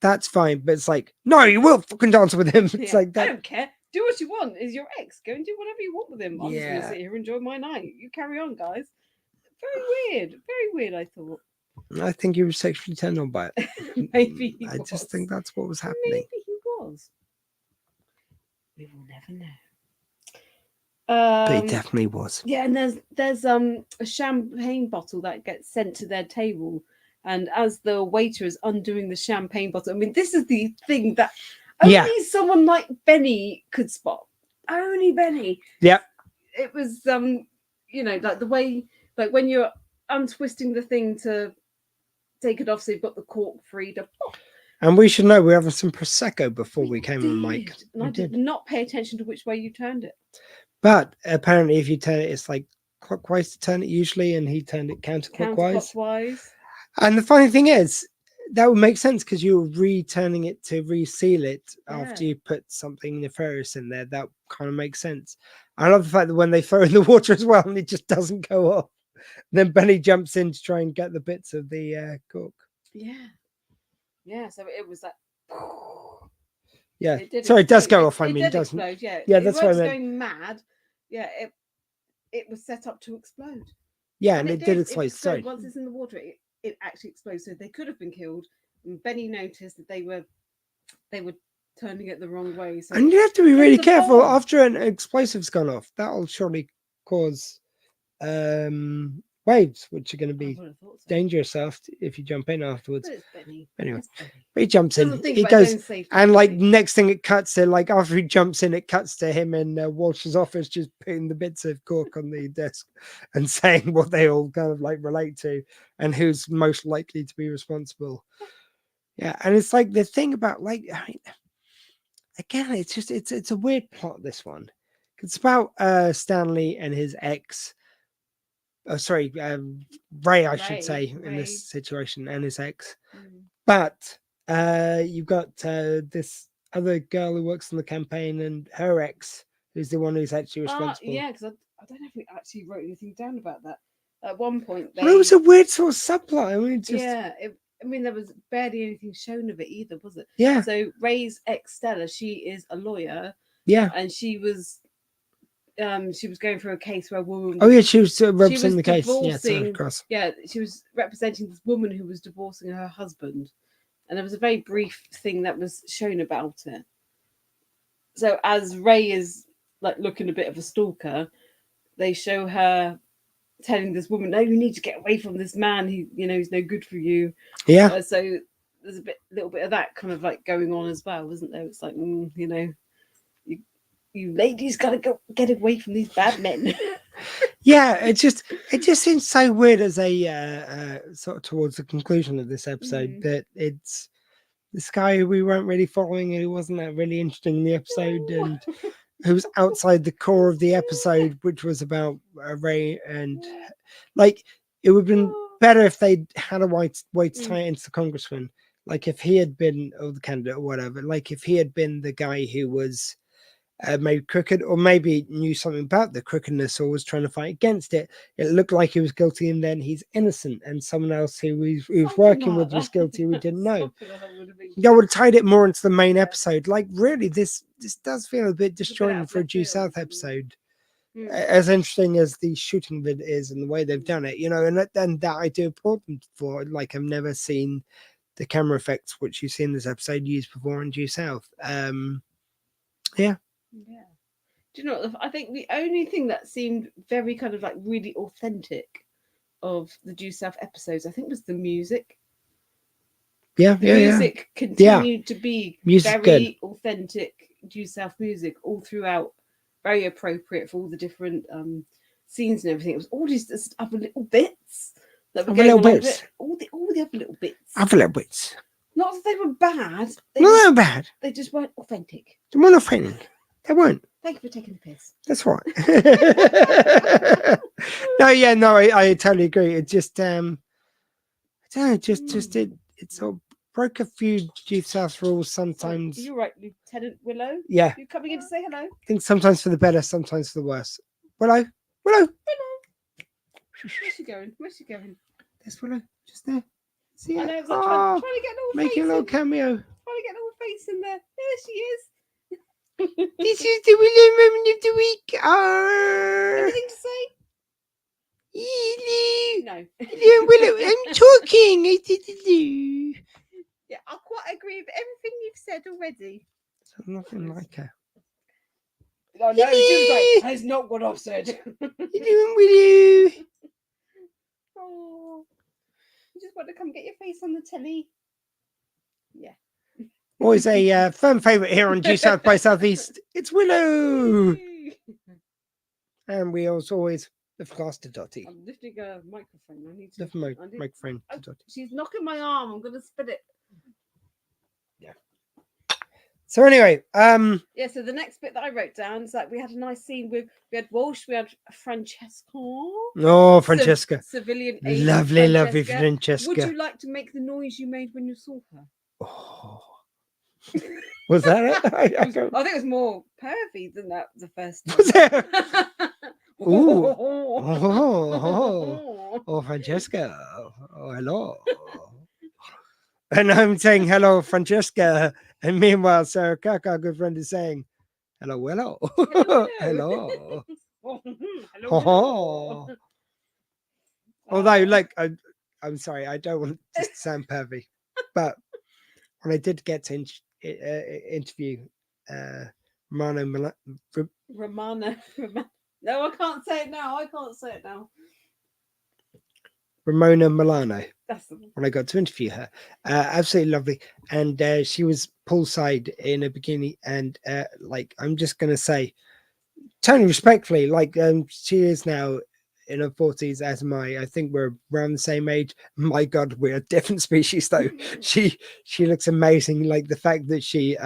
Speaker 6: That's fine. But it's like, no, you will fucking dance with him. It's like that.
Speaker 7: I don't care. Do what you want. Is your ex? Go and do whatever you want with him. I'm just
Speaker 6: Yeah.
Speaker 7: gonna sit here and enjoy my night. You carry on, guys. Very weird. Very weird. I thought.
Speaker 6: I think he was sexually turned on by it.
Speaker 7: Maybe he
Speaker 6: I
Speaker 7: was.
Speaker 6: just think that's what was happening.
Speaker 7: Maybe he was. We will never know.
Speaker 6: But he definitely was.
Speaker 7: Yeah, and there's a champagne bottle that gets sent to their table, and as the waiter is undoing the champagne bottle, I mean, this is the thing that only someone like Benny could spot. Only Benny.
Speaker 6: Yeah.
Speaker 7: It was like the way, like when you're untwisting the thing to take it off, so you've got the cork free to pop.
Speaker 6: And we should know we're having some prosecco before we came on mic.
Speaker 7: And I did not pay attention to which way you turned it.
Speaker 6: But apparently, if you turn it, it's like clockwise to turn it usually, and he turned it counterclockwise. And the funny thing is, that would make sense because you were returning it to reseal it after you put something nefarious in there. That kind of makes sense. I love the fact that when they throw in the water as well, and it just doesn't go off. Then Benny jumps in to try and get the bits of the cork.
Speaker 7: Yeah. So it was like.
Speaker 6: Yeah. Sorry, it does go off. I mean,
Speaker 7: it
Speaker 6: doesn't.
Speaker 7: Explode, yeah.
Speaker 6: Yeah, that's what I meant.
Speaker 7: Going mad. Yeah. It was set up to explode.
Speaker 6: Yeah, and it did explode. Sorry.
Speaker 7: Once it's in the water, it actually explodes. So they could have been killed. And Benny noticed that they were turning it the wrong way. So
Speaker 6: and you have to be really careful after an explosive's gone off. That'll surely cause waves, which are going to be dangerous if you jump in afterwards.
Speaker 7: But it's Benny.
Speaker 6: Anyway,
Speaker 7: It's Benny.
Speaker 6: but he jumps in. He goes, and like next thing it cuts to, like after he jumps in, it cuts to him in Walsh's office, just putting the bits of cork on the desk and saying what they all kind of like relate to and who's most likely to be responsible. Yeah, and it's like the thing about like, I mean, again, it's just it's a weird plot. This one, it's about Stanley and his ex. Oh, sorry, Ray, I should say, in this situation, and his ex. But you've got this other girl who works on the campaign and her ex, who's the one who's actually responsible.
Speaker 7: Yeah, because I don't know if we actually wrote anything down about that. At one point,
Speaker 6: Well, it was a weird sort of subplot. I mean, just...
Speaker 7: there was barely anything shown of it either, was it?
Speaker 6: Yeah.
Speaker 7: So Ray's ex Stella, she is a lawyer.
Speaker 6: Yeah.
Speaker 7: And she was she was going through a case where a woman.
Speaker 6: Oh yeah, she was representing
Speaker 7: was
Speaker 6: the case. Yeah,
Speaker 7: divorcing-
Speaker 6: of course.
Speaker 7: Yeah, she was representing this woman who was divorcing her husband, and there was a very brief thing that was shown about it. So as Ray is like looking a bit of a stalker, they show her telling this woman, "No, you need to get away from this man. He, he's no good for you."
Speaker 6: Yeah.
Speaker 7: So there's little bit of that kind of like going on as well, isn't there? It's like, you ladies gotta go get away from these bad men.
Speaker 6: Yeah, it just seems so weird as a sort of towards the conclusion of this episode that it's this guy who we weren't really following, who wasn't that really interesting in the episode, and who was outside the core of the episode, which was about Ray, and like it would have been better if they had a way to tie it into the congressman, like if he had been the candidate or whatever, like if he had been the guy who was maybe crooked, or maybe knew something about the crookedness or was trying to fight against it. It looked like he was guilty and then he's innocent, and someone else who he was working with was guilty, we didn't know. That would have tied it more into the main episode. Like really, this does feel a bit disjointed for a Due South episode. As interesting as the shooting vid is and the way they've done it, and that I do applaud them for. Like I've never seen the camera effects which you see in this episode used before in Due South. Yeah.
Speaker 7: Yeah. Do you know what? I think the only thing that seemed very kind of like really authentic of the Due South episodes, I think, was the music.
Speaker 6: Yeah,
Speaker 7: the music continued to be very authentic Due South music all throughout, very appropriate for all the different scenes and everything. It was all these other little bits that were going on. All the other little bits.
Speaker 6: Other little bits.
Speaker 7: Not that they were bad.
Speaker 6: They were bad.
Speaker 7: They just weren't authentic.
Speaker 6: They weren't authentic. They weren't.
Speaker 7: Thank you for taking the piss.
Speaker 6: That's right. I totally agree. It just I don't know, it sort of broke a few Due South rules sometimes.
Speaker 7: You're right, Lieutenant Willow.
Speaker 6: Yeah.
Speaker 7: You coming in to say hello?
Speaker 6: I think sometimes for the better, sometimes for the worse. Willow.
Speaker 7: Where's she going?
Speaker 6: There's Willow, just there. See
Speaker 7: I
Speaker 6: her?
Speaker 7: know, it's like trying to get a little
Speaker 6: making
Speaker 7: face
Speaker 6: a little
Speaker 7: in.
Speaker 6: cameo.
Speaker 7: Trying to get a little face in there. There she is.
Speaker 6: This is the Willow moment of the week.
Speaker 7: Anything to say?
Speaker 6: Hello.
Speaker 7: No.
Speaker 6: Hello, Willow. I'm talking.
Speaker 7: Yeah, I quite agree with everything you've said already.
Speaker 6: Nothing like her.
Speaker 7: Oh no, she was like, that's not what I've said.
Speaker 6: Hello, Willow.
Speaker 7: Oh, you just want to come get your face on the telly. Yeah.
Speaker 6: Always a firm favourite here on Due South by Southeast. It's Willow. And we always lift glass to Dottie.
Speaker 7: I'm lifting a microphone. I need to
Speaker 6: Lift microphone to Dottie.
Speaker 7: She's knocking my arm. I'm going to spit it.
Speaker 6: Yeah. So anyway,
Speaker 7: yeah. So the next bit that I wrote down is that we had a nice scene with we had Walsh, we had Francesca.
Speaker 6: Oh, Francesca,
Speaker 7: civilian,
Speaker 6: lovely Francesca.
Speaker 7: Would you like to make the noise you made when you saw her?
Speaker 6: Oh. Was that it? I
Speaker 7: think it was more pervy than that the first time.
Speaker 6: Was it? Ooh. Oh, Francesca. Oh, hello. And I'm saying hello, Francesca. And meanwhile, Sarah Kirk, our good friend, is saying hello, hello. Hello.
Speaker 7: Hello.
Speaker 6: Although, like, I'm sorry, I don't want to sound pervy, but when I did get to interview Romana.
Speaker 7: No, I can't say it now.
Speaker 6: Ramona Milano.
Speaker 7: That's the one.
Speaker 6: When I got to interview her, absolutely lovely, and she was poolside in a bikini, and like I'm just gonna say, totally respectfully, like she is now in her 40s, as am I. I think we're around the same age. My God, we're a different species, though. She looks amazing. Like the fact that she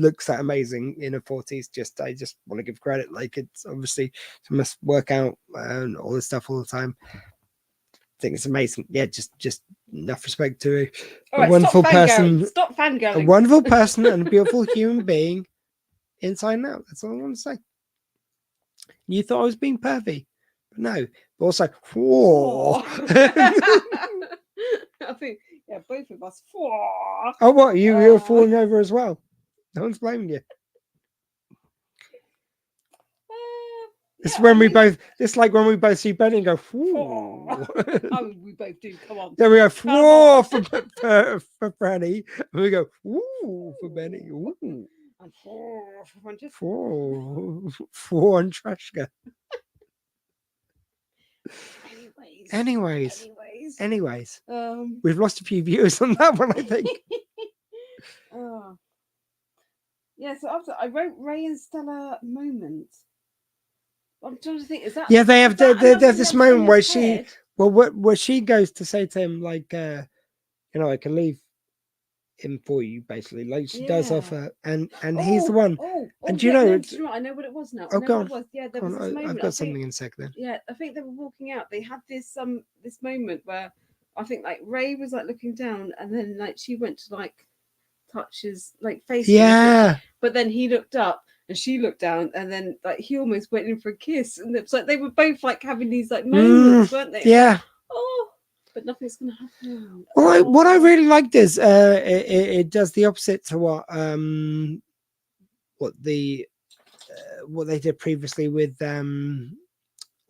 Speaker 6: looks that amazing in her 40s. I just want to give credit. Like it's obviously she must work out and all this stuff all the time. I think it's amazing. Yeah, just enough respect to her.
Speaker 7: A wonderful person. Stop fangirling.
Speaker 6: A wonderful person and a beautiful human being, inside and out. That's all I want to say. You thought I was being pervy, but no. But also, whoa.
Speaker 7: I think, yeah, both of us. Whoa.
Speaker 6: Oh, what? You're falling over as well. No one's blaming you. It's
Speaker 7: Yeah,
Speaker 6: when
Speaker 7: I
Speaker 6: we
Speaker 7: mean-
Speaker 6: both. It's like when we both see Benny and go.
Speaker 7: Oh,
Speaker 6: Whoa.
Speaker 7: we both do. Come on.
Speaker 6: Then we go
Speaker 7: Come
Speaker 6: whoa
Speaker 7: on.
Speaker 6: for Franny, and we go ooh for Benny. Ooh.
Speaker 7: And four for Francesca.
Speaker 6: For on Trashka.
Speaker 7: Anyways.
Speaker 6: Anyways,
Speaker 7: Um.
Speaker 6: we've lost a few viewers on that one, I think.
Speaker 7: Oh. Yeah, so after I wrote Ray and Stella moment. I'm trying to think, is that
Speaker 6: Yeah, they have
Speaker 7: is that
Speaker 6: they
Speaker 7: another
Speaker 6: have this
Speaker 7: lump in
Speaker 6: moment
Speaker 7: his
Speaker 6: where she
Speaker 7: head?
Speaker 6: where she goes to say to him like I can leave him for you, basically. Like she does
Speaker 7: Yeah.
Speaker 6: offer, and he's the one. And do you
Speaker 7: yeah,
Speaker 6: know
Speaker 7: no,
Speaker 6: it's-
Speaker 7: do you know what? I know what it was now.
Speaker 6: Oh,
Speaker 7: I know
Speaker 6: go
Speaker 7: what
Speaker 6: on.
Speaker 7: it was. Yeah, there
Speaker 6: Come
Speaker 7: was
Speaker 6: on,
Speaker 7: this moment.
Speaker 6: I've
Speaker 7: I
Speaker 6: got
Speaker 7: think-
Speaker 6: something in a sec then.
Speaker 7: Yeah, I think they were walking out. They had this this moment where I think like Ray was like looking down, and then like she went to like touch his like face.
Speaker 6: Yeah.
Speaker 7: But then he looked up and she looked down, and then like he almost went in for a kiss, and it's like they were both like having these like moments, weren't they?
Speaker 6: Yeah.
Speaker 7: Oh, but nothing's gonna happen.
Speaker 6: Well, what I
Speaker 7: Oh.
Speaker 6: really liked is it does the opposite to what what they did previously with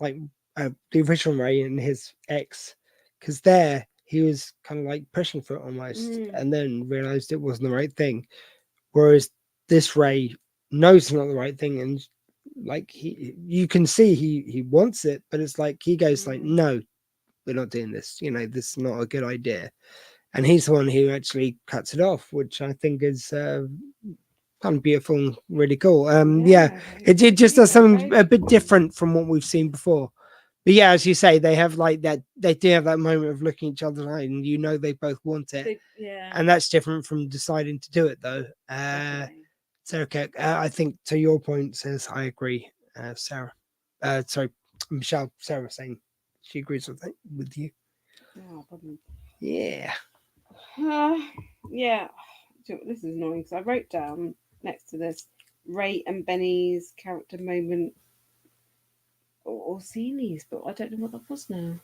Speaker 6: like the original Ray and his ex, because there he was kind of like pushing for it almost, and then realized it wasn't the right thing. Whereas this Ray knows it's not the right thing, and like you can see he wants it, but it's like he goes like, no, we're not doing this. You know, this is not a good idea. And he's the one who actually cuts it off, which I think is kind of beautiful and really cool. It just does something a bit different from what we've seen before. But yeah, as you say, they have like that. They do have that moment of looking each other in the eye, and you know they both want it. And that's different from deciding to do it, though. So okay, I think to your point, says I agree, Sarah. Sorry, Michelle. Sarah saying she agrees with you.
Speaker 7: Oh, probably.
Speaker 6: Yeah.
Speaker 7: Yeah. This is annoying because I wrote down next to this Ray and Benny's character moment or Orsini's, but I don't know what that was now.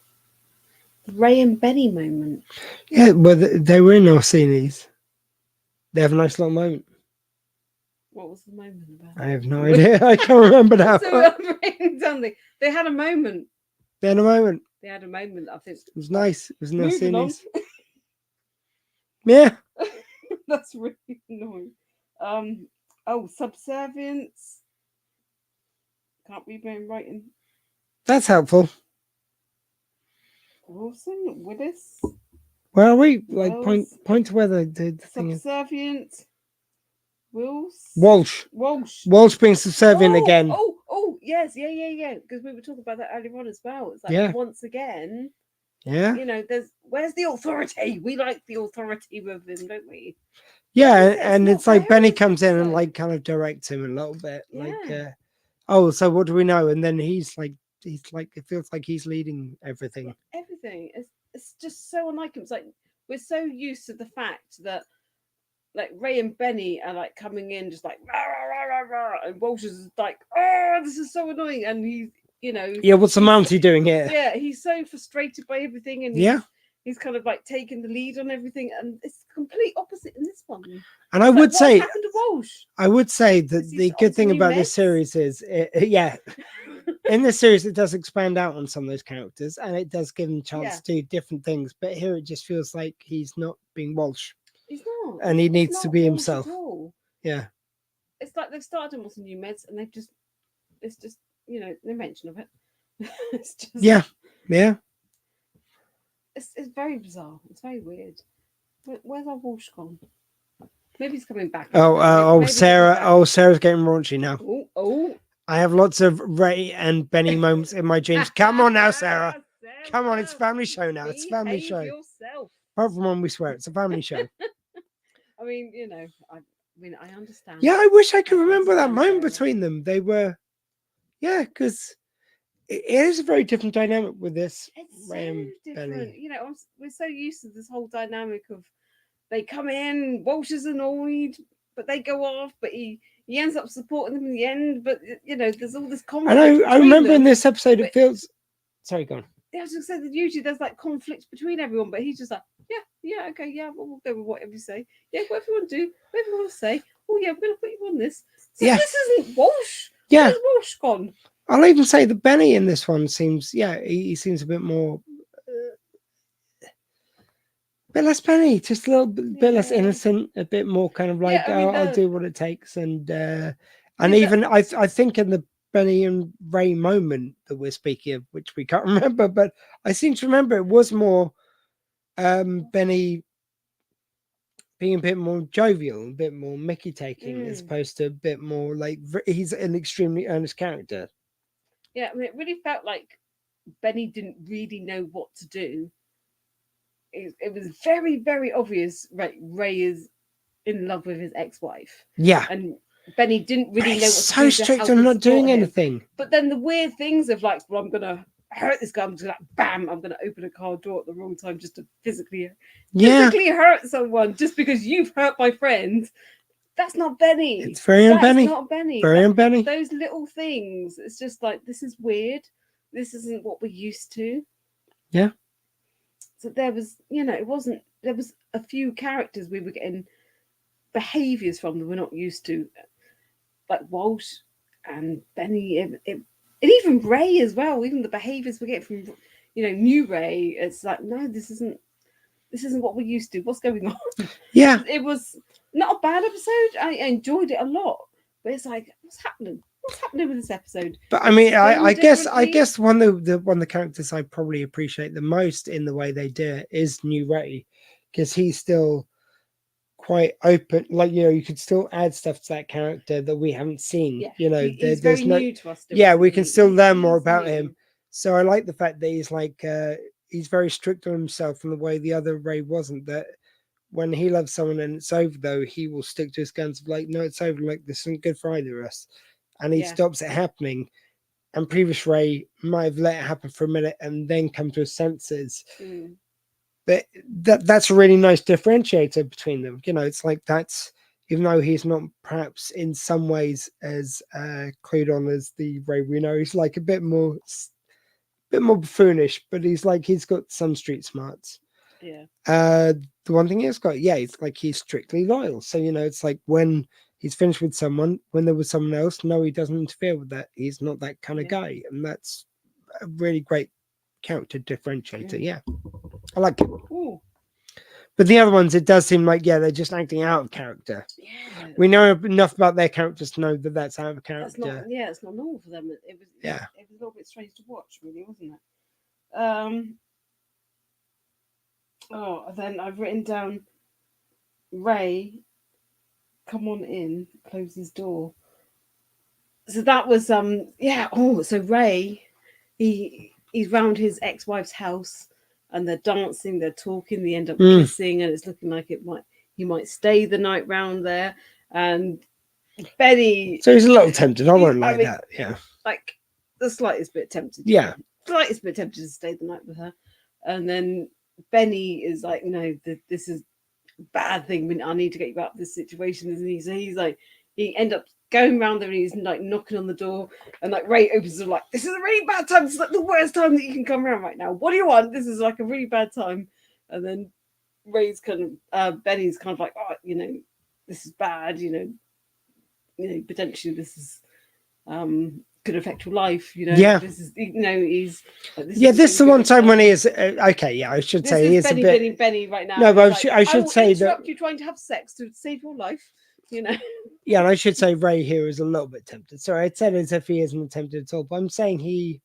Speaker 7: The Ray and Benny moment.
Speaker 6: Yeah, well, they were in Orsini's. They have a nice little moment.
Speaker 7: What was the moment about?
Speaker 6: I have no idea. I can't remember now.
Speaker 7: So I'm writing down they had a moment.
Speaker 6: They had a moment.
Speaker 7: They had a moment. I think
Speaker 6: It was nice. It was in
Speaker 7: moving on.
Speaker 6: Orsini's. Yeah.
Speaker 7: That's really annoying. Subservience. Can't read my own writing.
Speaker 6: That's helpful.
Speaker 7: Wilson, Willis,
Speaker 6: Where are we? Like
Speaker 7: Wells.
Speaker 6: point to where the thing is.
Speaker 7: subservient. Wills.
Speaker 6: Walsh being subservient again.
Speaker 7: Oh, yes, yeah. Because we were talking about that earlier on as well. It's like
Speaker 6: Yeah.
Speaker 7: once again,
Speaker 6: Yeah.
Speaker 7: you know, where's the authority? We like the authority with him, don't we?
Speaker 6: Yeah,
Speaker 7: It's
Speaker 6: and
Speaker 7: not
Speaker 6: it's like
Speaker 7: there,
Speaker 6: Benny
Speaker 7: is it?
Speaker 6: comes in and
Speaker 7: So-
Speaker 6: like kind of directs him a little bit. Like,
Speaker 7: Yeah.
Speaker 6: so what do we know? And then he's like, it feels like he's leading everything.
Speaker 7: Everything. It's just so unlike him. It's like we're so used to the fact that like Ray and Benny are like coming in just like rah, rah, rah, rah, rah, and Walsh is like, oh, this is so annoying, and he's
Speaker 6: Yeah, what's the Mountie doing here?
Speaker 7: yeah, he's so frustrated by everything, and he's kind of like taking the lead on everything, and it's complete opposite in this one.
Speaker 6: And I
Speaker 7: It's like,
Speaker 6: would
Speaker 7: what
Speaker 6: say,
Speaker 7: happened to Walsh?
Speaker 6: I would say that
Speaker 7: Is he
Speaker 6: the
Speaker 7: on
Speaker 6: good thing
Speaker 7: some new
Speaker 6: about this
Speaker 7: meds?
Speaker 6: series is, in this series, it does expand out on some of those characters, and it does give them a chance to do different things. But here, it just feels like he's not being Walsh.
Speaker 7: He's not,
Speaker 6: And he
Speaker 7: he's
Speaker 6: needs to
Speaker 7: not
Speaker 6: be
Speaker 7: Walsh
Speaker 6: himself.
Speaker 7: at all.
Speaker 6: Yeah.
Speaker 7: It's like they've started him on some new meds, and it's just no mention of it. It's just
Speaker 6: Yeah.
Speaker 7: It's very bizarre. It's very weird. Where's our Walsh gone? Maybe he's coming back. Maybe he's
Speaker 6: Sarah.
Speaker 7: back.
Speaker 6: Oh, Sarah's getting raunchy now.
Speaker 7: Oh.
Speaker 6: I have lots of Ray and Benny moments in my dreams. Come on now, Sarah. Come on, it's a family show now. It's a family
Speaker 7: behave
Speaker 6: show.
Speaker 7: Yourself.
Speaker 6: Apart from when we swear, it's a family show.
Speaker 7: I mean, I understand.
Speaker 6: Yeah, I wish I could remember that
Speaker 7: understand,
Speaker 6: moment
Speaker 7: Sarah.
Speaker 6: between them. They were, because it is a very different dynamic with this.
Speaker 7: It's
Speaker 6: Ray
Speaker 7: so
Speaker 6: and
Speaker 7: different.
Speaker 6: Benny.
Speaker 7: We're so used to this whole dynamic of they come in, Walsh is annoyed, but they go off, but he ends up supporting them in the end. But there's all this conflict.
Speaker 6: I remember in
Speaker 7: them.
Speaker 6: this episode, it
Speaker 7: but-
Speaker 6: feels. Sorry, go on.
Speaker 7: I was just saying that usually there's like conflict between everyone, but he's just like, yeah, okay, yeah, we'll go with whatever you say. Yeah, whatever you want to do, whatever you want to say. Oh yeah, we're gonna put you on this. So
Speaker 6: Yeah.
Speaker 7: this isn't Walsh.
Speaker 6: Yeah.
Speaker 7: Where's Walsh gone?
Speaker 6: I'll even say that Benny in this one seems, he seems a bit more, a bit less Benny, just a little bit less innocent, a bit more kind of like, I'll do what it takes. And even I think in the Benny and Ray moment that we're speaking of, which we can't remember, but I seem to remember it was more Benny being a bit more jovial, a bit more Mickey taking, as opposed to a bit more like he's an extremely earnest character.
Speaker 7: Yeah, I mean, it really felt like Benny didn't really know what to do. It was very, very obvious. Right, Ray is in love with his ex-wife.
Speaker 6: Yeah,
Speaker 7: and Benny didn't really know what to do.
Speaker 6: So strict on not doing anything.
Speaker 7: But then the weird things of like, well, I'm gonna hurt this guy. I'm just like, bam! I'm gonna open a car door at the wrong time just to physically hurt someone just because you've hurt my friend. That's not Benny.
Speaker 6: It's very unBenny.
Speaker 7: Not Benny.
Speaker 6: Very unBenny.
Speaker 7: Those little things. It's just like, this is weird. This isn't what we're used to.
Speaker 6: Yeah.
Speaker 7: So there was, it wasn't. There was a few characters we were getting behaviours from that we're not used to, like Walsh and Benny, and even Ray as well. Even the behaviours we get from, new Ray. It's like, no, this isn't what we're used to. What's going on?
Speaker 6: Yeah,
Speaker 7: it was not a bad episode. I enjoyed it a lot, but it's like, what's happening? What's happening with this episode?
Speaker 6: But I mean, I guess one of the characters I probably appreciate the most in the way they do it is New Ray, because he's still quite open. Like, you could still add stuff to that character that we haven't seen.
Speaker 7: Yeah, he's
Speaker 6: there's
Speaker 7: very
Speaker 6: no
Speaker 7: new to us.
Speaker 6: Still, we can still learn more about him. So I like the fact that he's like he's very strict on himself in the way the other Ray wasn't. That when he loves someone and it's over, though, he will stick to his guns of like, no, it's over. Like, this isn't good for either of us. And he stops it happening. And previous Ray might have let it happen for a minute and then come to his senses. But that's a really nice differentiator between them. It's like, that's, even though he's not perhaps in some ways as clued on as the Ray we know, he's like a bit more buffoonish, but he's got some street smarts.
Speaker 7: Yeah.
Speaker 6: The one thing he's got, it's like he's strictly loyal. So, it's like when he's finished with someone, when there was someone else, no, he doesn't interfere with that. He's not that kind of guy. And that's a really great character differentiator. Yeah. I like it.
Speaker 7: Ooh.
Speaker 6: But the other ones, it does seem like, they're just acting out of character.
Speaker 7: Yeah.
Speaker 6: We know enough about their characters to know that that's out of character.
Speaker 7: It's not normal for them. It was a little bit strange to watch, really, wasn't it? Then I've written down Ray, come on in, close his door. So that was so Ray, he's round his ex-wife's house and they're dancing, they're talking, they end up kissing, and it's looking like he might stay the night round there. And Benny,
Speaker 6: so he's a little tempted. I won't like that. Yeah,
Speaker 7: like the slightest bit tempted.
Speaker 6: Yeah,
Speaker 7: slightest bit tempted to stay the night with her. And then Benny is like, no, this is a bad thing. I need to get you out of this situation. And he's like, he end up going round there and he's like knocking on the door, and like Ray opens it like, this is a really bad time. It's like the worst time that you can come around right now. What do you want? This is like a really bad time. And then Ray's kind of Benny's kind of like, oh, this is bad. Potentially this is could affect your life.
Speaker 6: Yeah.
Speaker 7: This is he's like,
Speaker 6: this is the one time when he is okay. Yeah, I should say he is
Speaker 7: Benny,
Speaker 6: a bit
Speaker 7: Benny right now.
Speaker 6: No, but I should say that
Speaker 7: you're trying to have sex to save your life.
Speaker 6: Yeah, and I should say Ray here is a little bit tempted. Sorry, I said as if he isn't tempted at all, but I'm saying he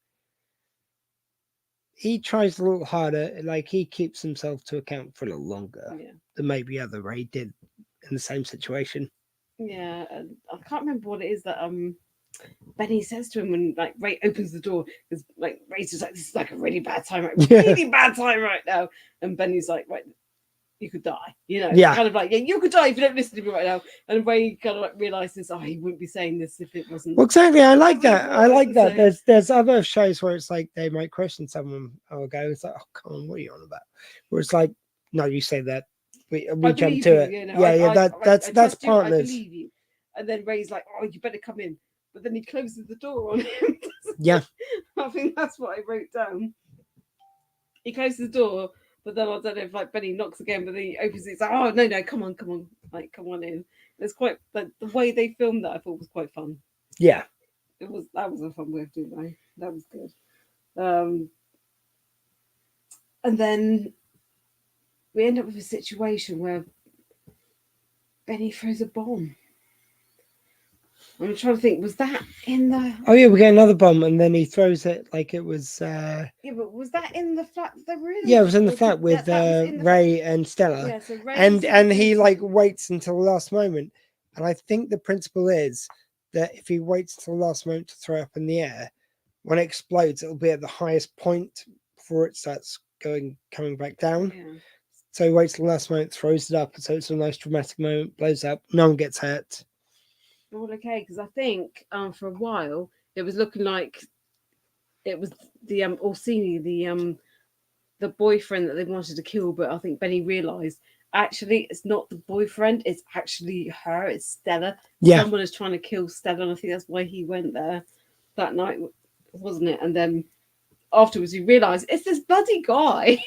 Speaker 6: tries a little harder. Like, he keeps himself to account for a little longer than maybe other Ray did in the same situation.
Speaker 7: Yeah, and I can't remember what it is that Benny says to him when like Ray opens the door, because like Ray's just like, this is like a really bad time, really bad time right now, and Benny's like, right, you could die, kind of like, you could die if you don't listen to me right now. And Ray kind of like realizes, he wouldn't be saying this if it wasn't.
Speaker 6: Well, exactly. I like that. There's other shows where it's like they might question someone or go, it's like, oh, come on, what are you on about? Where it's like, no, you say that, we jump to it. That's partners.
Speaker 7: I believe you. And then Ray's like, oh, you better come in. But then he closes the door on him.
Speaker 6: Yeah.
Speaker 7: I think that's what I wrote down. He closes the door, but then I don't know if like Benny knocks again, but then he opens it. It's like, oh, no, come on, like, come on in. It's quite, like, the way they filmed that I thought was quite fun.
Speaker 6: Yeah.
Speaker 7: that was a fun way of doing that. That was good. And then we end up with a situation where Benny throws a bomb. I'm trying to think, was that in the...
Speaker 6: Oh, yeah, we get another bomb, and then he throws it like it was...
Speaker 7: Yeah, but was that in the flat that they were in?
Speaker 6: Yeah, it was in the flat with Ray and Stella.
Speaker 7: Yeah, so Ray
Speaker 6: and he, like, waits until the last moment. And I think the principle is that if he waits until the last moment to throw up in the air, when it explodes, it'll be at the highest point before it starts coming back down.
Speaker 7: Yeah.
Speaker 6: So he waits till the last moment, throws it up, so it's a nice dramatic moment, blows up, no one gets hurt.
Speaker 7: All okay, because I think for a while it was looking like it was the Orsini, the boyfriend that they wanted to kill, but I think Benny realised actually it's not the boyfriend, it's actually her, it's Stella.
Speaker 6: Yeah.
Speaker 7: Someone is trying to kill Stella, and I think that's why he went there that night, wasn't it? And then afterwards he realised it's this bloody guy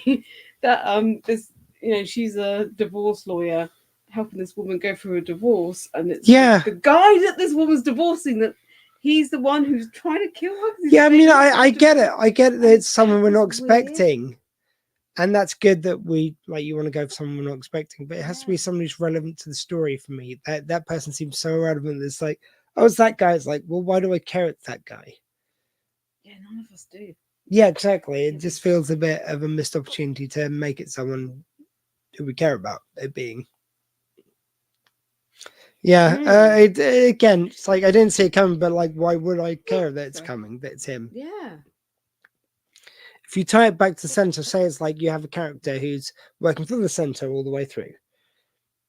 Speaker 7: that this, you know, she's a divorce lawyer helping this woman go through a divorce, and it's the guy that this woman's divorcing, that he's the one who's trying to kill her.
Speaker 6: Yeah, I mean, I get it. I get that it's someone we're not expecting. Weird. And that's good that you want to go for someone we're not expecting, but it has to be someone who's relevant to the story for me. That person seems so relevant. It's like, oh, it's that guy. It's like, well, why do I care it's that guy?
Speaker 7: Yeah, none of us do.
Speaker 6: Yeah, exactly. It just feels a bit of a missed opportunity to make it someone who we care about it being. Yeah, again, it's like I didn't see it coming, but like, why would I care that it's coming, that it's him?
Speaker 7: Yeah.
Speaker 6: If you tie it back to the center, say it's like you have a character who's working for the center all the way through.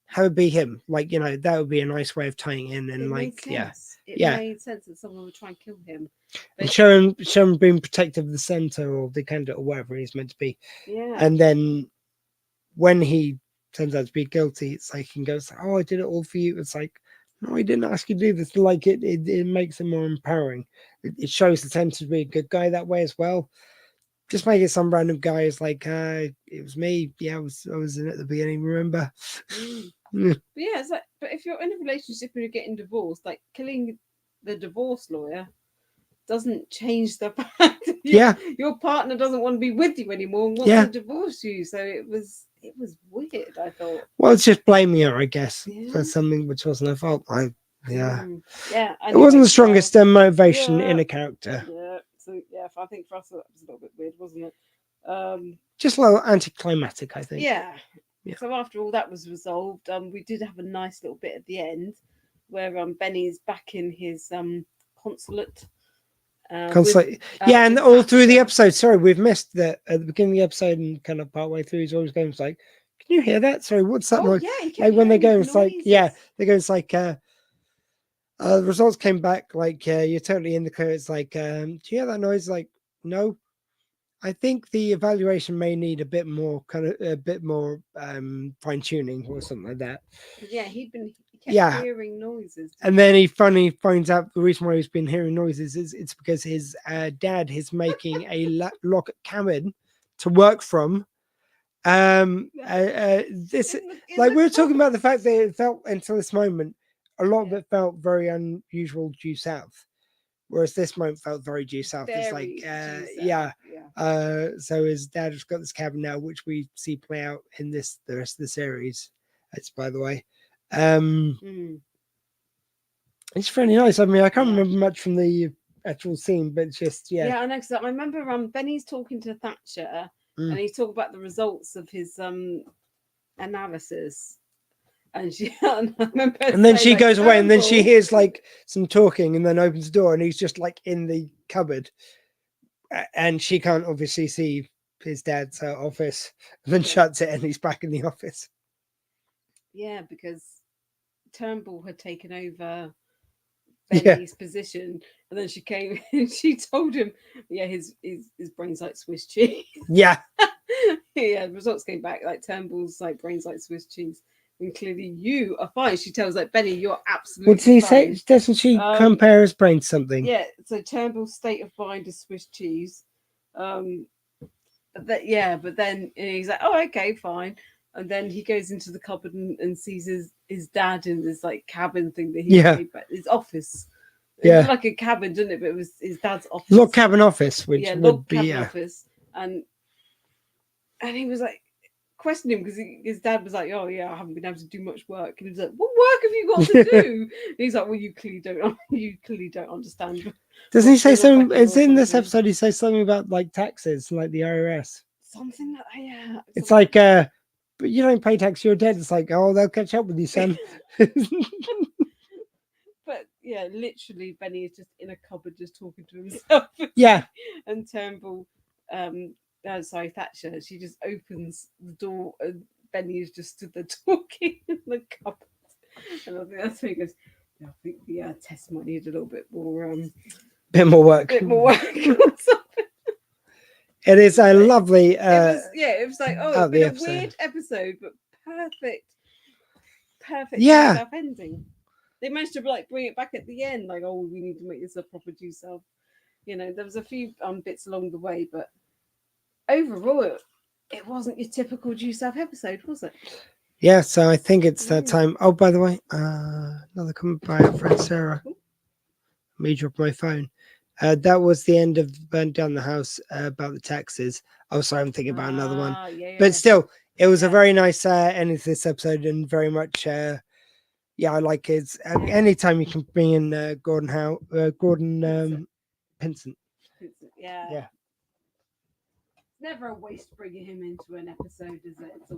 Speaker 6: How would be him? Like, you know, that would be a nice way of tying in, and like, it
Speaker 7: made sense that someone would try and kill him.
Speaker 6: And show him being protective of the center or the candidate or whatever he's meant to be.
Speaker 7: Yeah.
Speaker 6: And then when he turns out to be guilty, it's like he can go, oh, I did it all for you. It's like, no, I didn't ask you to do this. Like it makes it more empowering. It shows the center to be a good guy that way as well. Just make it some random guy who's like, it was me. Yeah, I was in it at the beginning, remember?
Speaker 7: But yeah, it's like, but if you're in a relationship and you're getting divorced, like killing the divorce lawyer doesn't change the fact that your partner doesn't want to be with you anymore and wants to divorce you. So it was weird, I thought.
Speaker 6: Well, it's just blaming her, I guess, for something which wasn't her fault.
Speaker 7: Yeah.
Speaker 6: It wasn't the strongest motivation in a character.
Speaker 7: Yeah. So I think for us that was a little bit weird, wasn't it?
Speaker 6: Just a little anticlimactic, I think.
Speaker 7: Yeah. So after all that was resolved, we did have a nice little bit at the end where Benny's back in his consulate.
Speaker 6: And all through the episode. Sorry, we've missed that at the beginning of the episode and kind of partway through. He's always going, it's like, can you hear that? Sorry, what's that noise?
Speaker 7: Yeah,
Speaker 6: like when they go, it's like, they go, it's like, the results came back. Like, you're totally in the clear. It's like, do you hear that noise? Like, no. I think the evaluation may need a bit more fine tuning or something like that.
Speaker 7: Yeah, he kept hearing noises.
Speaker 6: And then he finally finds out the reason why he's been hearing noises is it's because his dad is making a lock cabin to work from. This like we were talking about the fact that it felt until this moment, a lot of it felt very unusual due south. Whereas this moment felt very due south. It's like, so his dad has got this cabin now, which we see play out in the rest of the series. It's by the way, it's really nice. I mean, I can't remember much from the actual scene, but it's just
Speaker 7: Yeah, I know. Because I remember Benny's talking to Thatcher, and he's talking about the results of his analysis. And then
Speaker 6: she goes away, and then she hears like some talking, and then opens the door, and he's just like in the cupboard, and she can't obviously see his dad's office, and then shuts it, and he's back in the office.
Speaker 7: Yeah, because Turnbull had taken over Benny's position, and then she came and she told him, his brain's like Swiss cheese.
Speaker 6: Yeah,
Speaker 7: the results came back like Turnbull's like brains like Swiss cheese. And clearly you are fine. She tells like Benny, you're absolutely
Speaker 6: What did he
Speaker 7: fine.
Speaker 6: say? Doesn't she compare his brain to something?
Speaker 7: Yeah, so Turnbull's state of mind is Swiss cheese. But then he's like, oh, okay, fine. And then he goes into the cupboard and sees his dad in this like cabin thing that he made, his office. It
Speaker 6: Yeah.
Speaker 7: looked like a cabin, didn't it? But it was his dad's office.
Speaker 6: Log cabin office, which
Speaker 7: yeah,
Speaker 6: would
Speaker 7: log
Speaker 6: be
Speaker 7: cabin office, and he was like questioning him because his dad was like, "Oh yeah, I haven't been able to do much work," and he was like, "What work have you got to do?" And he's like, "Well, you clearly don't understand."
Speaker 6: Doesn't he say
Speaker 7: what's going on
Speaker 6: something?
Speaker 7: back here
Speaker 6: It's
Speaker 7: or
Speaker 6: in this
Speaker 7: something.
Speaker 6: episode. He says something about like taxes, like the IRS.
Speaker 7: Something like that, yeah.
Speaker 6: It's
Speaker 7: something-
Speaker 6: like, but you don't pay tax, you're dead. It's like, oh, they'll catch up with you, son.
Speaker 7: But yeah, literally, Benny is just in a cupboard, just talking to himself.
Speaker 6: Yeah.
Speaker 7: And Turnbull, Thatcher, she just opens the door, and Benny is just stood there talking in the cupboard. And I think that's when he goes, "Yeah, I think the test might need a little bit more,
Speaker 6: Bit more work.
Speaker 7: or something."
Speaker 6: It is a lovely.
Speaker 7: It was like, oh, it's been a
Speaker 6: episode.
Speaker 7: weird episode, but perfect
Speaker 6: Yeah.
Speaker 7: South ending. They managed to like bring it back at the end, like, oh, we need to make this a proper due south. You know, there was a few bits along the way, but overall, it wasn't your typical due south episode, was it?
Speaker 6: Yeah, so I think it's that time. Oh, by the way, another comment by our friend Sarah. Me drop my phone. That was the end of Burn Down the House about the taxes. Oh, sorry, I'm thinking about another one.
Speaker 7: Yeah.
Speaker 6: But still, it was a very nice end to this episode, and very much, I like it. Anytime you can bring in Gordon Pinsent.
Speaker 7: Yeah. Never a waste bringing him into an episode, is it? It's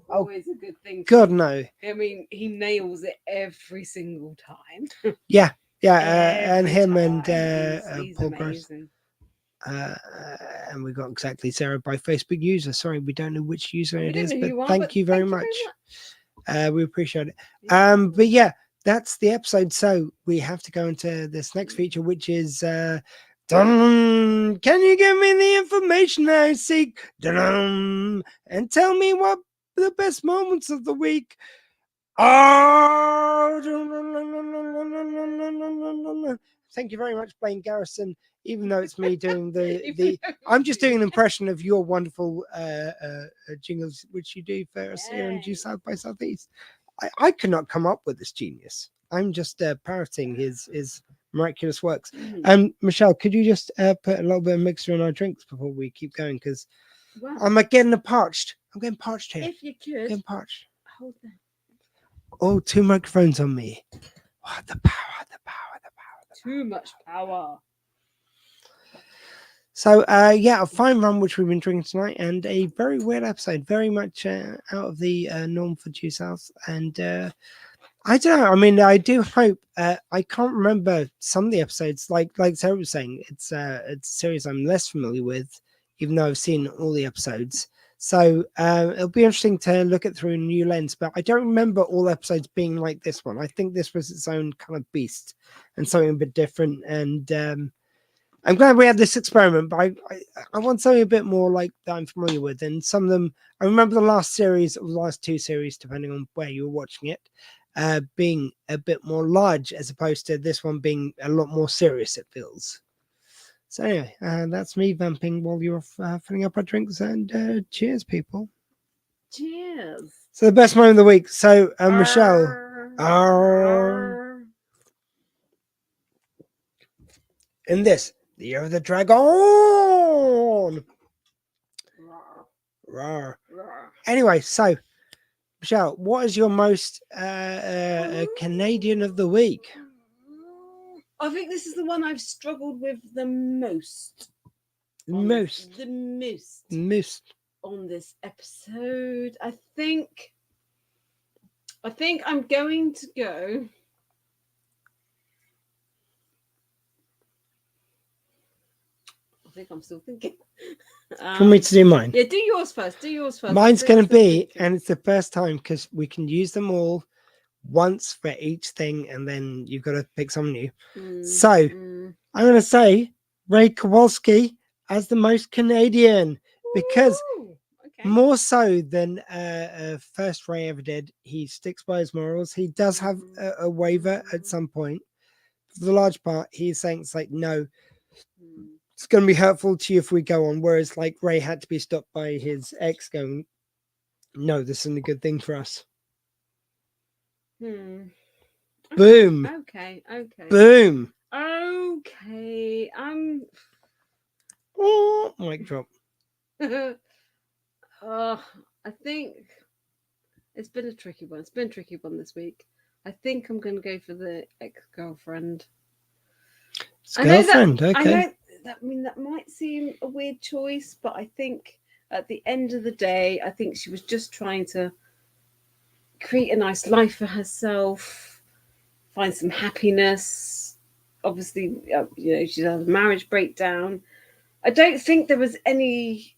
Speaker 7: always a good thing.
Speaker 6: God, no.
Speaker 7: I mean, he nails it every single time.
Speaker 6: Yeah, and him and
Speaker 7: he's
Speaker 6: Paul Gross.
Speaker 7: amazing.
Speaker 6: And we got exactly Sarah by Facebook user. Sorry, we don't know which user it is, but thank you very much. We appreciate it. But yeah, that's the episode. So we have to go into this next feature, which is dun, can you give me the information I seek? Dun, and tell me what the best moments of the week are. Thank you very much, Blaine Garrison. Even though it's me doing I'm just doing an impression of your wonderful jingles, which you do for us here in Due South by Southeast. I could not come up with this genius. I'm just parroting his miraculous works. Michelle, could you just put a little bit of mixer in our drinks before we keep going? Because I'm getting parched. I'm getting parched here.
Speaker 7: If you could.
Speaker 6: Getting parched.
Speaker 7: Hold that.
Speaker 6: Oh, 2 microphones on me. Oh, the power.
Speaker 7: Too much power.
Speaker 6: So, a fine rum, which we've been drinking tonight, and a very weird episode, very much out of the norm for Due South. And I don't know. I mean, I do hope. I can't remember some of the episodes. Like Sarah was saying, it's a series I'm less familiar with, even though I've seen all the episodes. So it'll be interesting to look at through a new lens. But I don't remember all episodes being like this one. I think this was its own kind of beast and something a bit different. And I'm glad we had this experiment, but I want something a bit more like that I'm familiar with. And some of them, I remember the last series, or the last 2 series, depending on where you were watching it, being a bit more large as opposed to this one being a lot more serious, it feels. So anyway, that's me vamping while you're filling up our drinks, and cheers, people.
Speaker 7: Cheers.
Speaker 6: So the best moment of the week. So Michelle. In this, the Year of the Dragon. Rawr. Anyway, so Michelle, what is your most Canadian of the week?
Speaker 7: I think this is the one I've struggled with the most.
Speaker 6: The most
Speaker 7: On this episode. I think I'm going to go. I think I'm still thinking.
Speaker 6: For me to do mine.
Speaker 7: Yeah, do yours first.
Speaker 6: Mine's going to be, and it's the first time because we can use them all once for each thing, and then you've got to pick something new. So I'm going to say Ray Kowalski as the most Canadian because more so than first Ray ever did. He sticks by his morals. He does have a waiver at some point. For the large part, he's saying it's like, no, it's going to be hurtful to you if we go on. Whereas like Ray had to be stopped by his ex going, no, this isn't a good thing for us. Boom.
Speaker 7: Okay.
Speaker 6: Boom.
Speaker 7: okay.
Speaker 6: Oh, mic drop.
Speaker 7: I think it's been a tricky one. It's been a tricky one this week. I think I'm going to go for the ex-girlfriend.
Speaker 6: Girlfriend, okay.
Speaker 7: I know that might seem a weird choice, but I think at the end of the day, I think she was just trying to create a nice life for herself, find some happiness. Obviously, she's had a marriage breakdown. I don't think there was anything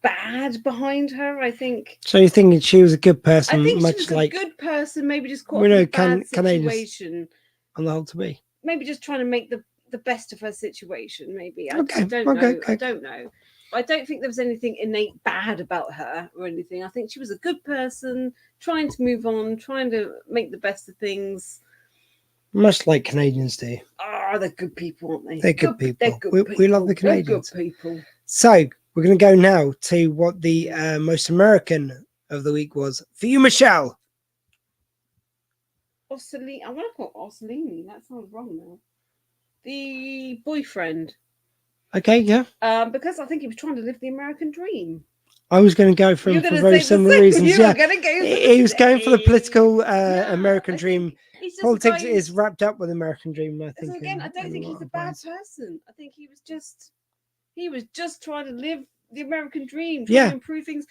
Speaker 7: bad behind her. I think.
Speaker 6: So you think she was a good person?
Speaker 7: I think
Speaker 6: much
Speaker 7: she was
Speaker 6: like
Speaker 7: a good person, maybe just caught in a bad situation.
Speaker 6: On the whole, to be.
Speaker 7: Maybe just trying to make the best of her situation. Maybe I
Speaker 6: Okay,
Speaker 7: don't know.
Speaker 6: okay.
Speaker 7: I don't know. I don't think there was anything innate bad about her or anything. I think she was a good person, trying to move on, trying to make the best of things.
Speaker 6: Much like Canadians do.
Speaker 7: Oh, they're good people, aren't they?
Speaker 6: They're good people.
Speaker 7: They're good people.
Speaker 6: We love the Canadians.
Speaker 7: They're good people.
Speaker 6: So we're going to go now to what the most American of the week was for you, Michelle.
Speaker 7: Ossolini. I want to call it Ossolini. That sounds wrong now. The boyfriend.
Speaker 6: Okay, yeah.
Speaker 7: Because I think he was trying to live the American dream.
Speaker 6: I was going to go for him for very similar reasons. Yeah, he was going for the political American dream. Politics is wrapped up with American dream. I think.
Speaker 7: So again, I don't think he's a bad person. I think he was just trying to live the American dream, trying to improve things.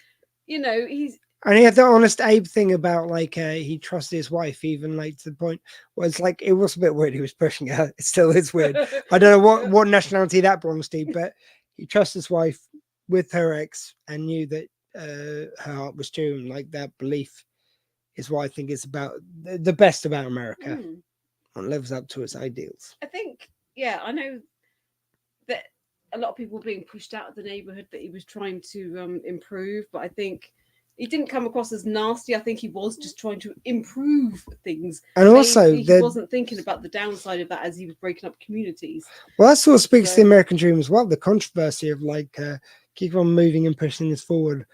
Speaker 7: And
Speaker 6: he had the honest Abe thing about like he trusted his wife, even like to the point where it's like it was a bit weird. He was pushing her. It still is weird. I don't know what nationality that belongs to, but he trusts his wife with her ex and knew that her heart was true, and like that belief is what I think is about the best about America and lives up to its ideals.
Speaker 7: I think, I know that a lot of people were being pushed out of the neighborhood that he was trying to improve, but I think he didn't come across as nasty. I think he was just trying to improve things.
Speaker 6: And also,
Speaker 7: he wasn't thinking about the downside of that as he was breaking up communities.
Speaker 6: Well, that sort of speaks to the American dream as well. The controversy of like keep on moving and pushing us forward.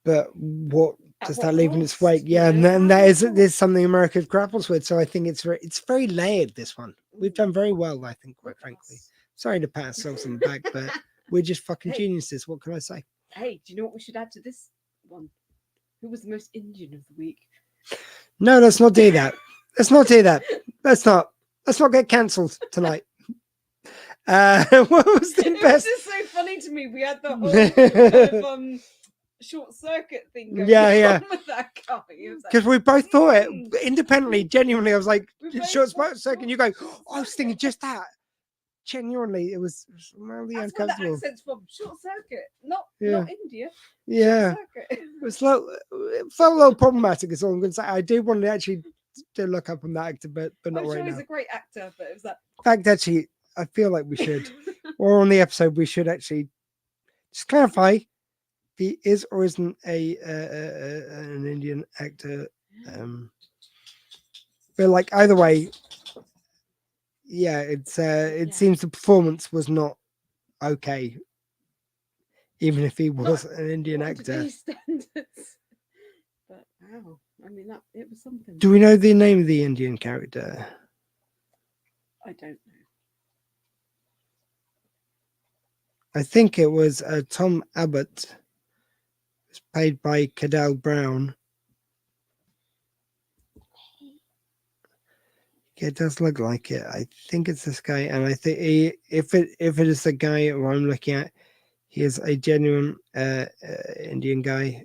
Speaker 6: But what does that leave in its wake? Yeah, and then there's something America grapples with. So I think it's very layered. This one we've done very well, I think, quite frankly. Sorry to pat ourselves on the back, but we're just fucking geniuses. What can I say?
Speaker 7: Hey, do you know what we should add to this one? Who was the most Indian of the week?
Speaker 6: No, let's not do that. Let's not do that. Let's not get cancelled tonight. What was the best?
Speaker 7: It was just so funny to me. We had the whole kind of, short circuit thing going on with that guy.
Speaker 6: Because we both thought it independently, genuinely. I was like, short circuit. You go, I was thinking just that. Genuinely, it was mildly uncomfortable.
Speaker 7: That's where the accent's from. Short circuit, not India.
Speaker 6: Yeah, it felt a little problematic. Is all I'm going to say. I do want to actually look up on that actor, but not right now.
Speaker 7: He's a great actor, but it was that.
Speaker 6: In fact, actually, I feel like we should, or on the episode, we should actually just clarify if he is or isn't an Indian actor. But like either way. Yeah, it seems the performance was not okay, even if he was an Indian actor.
Speaker 7: But wow, I mean it was something.
Speaker 6: Do we know the name of the Indian character?
Speaker 7: I don't know.
Speaker 6: I think it was Tom Abbott. It was played by Cadell Brown. It does look like it. I think it's this guy, and I think if it is the guy who I'm looking at, he is a genuine Indian guy,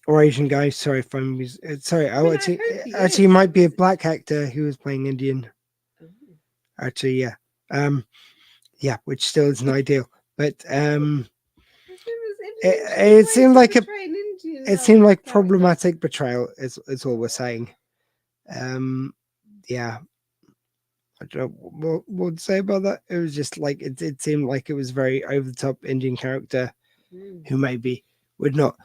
Speaker 6: or Asian guy. Sorry if I'm sorry. Actually, he might be a black actor who was playing Indian. Actually, yeah, which still isn't ideal, but it seemed like it seemed like problematic betrayal is all we're saying. Yeah, I don't know what to say about that. It was just like it seemed like it was very over the top Indian character who maybe would not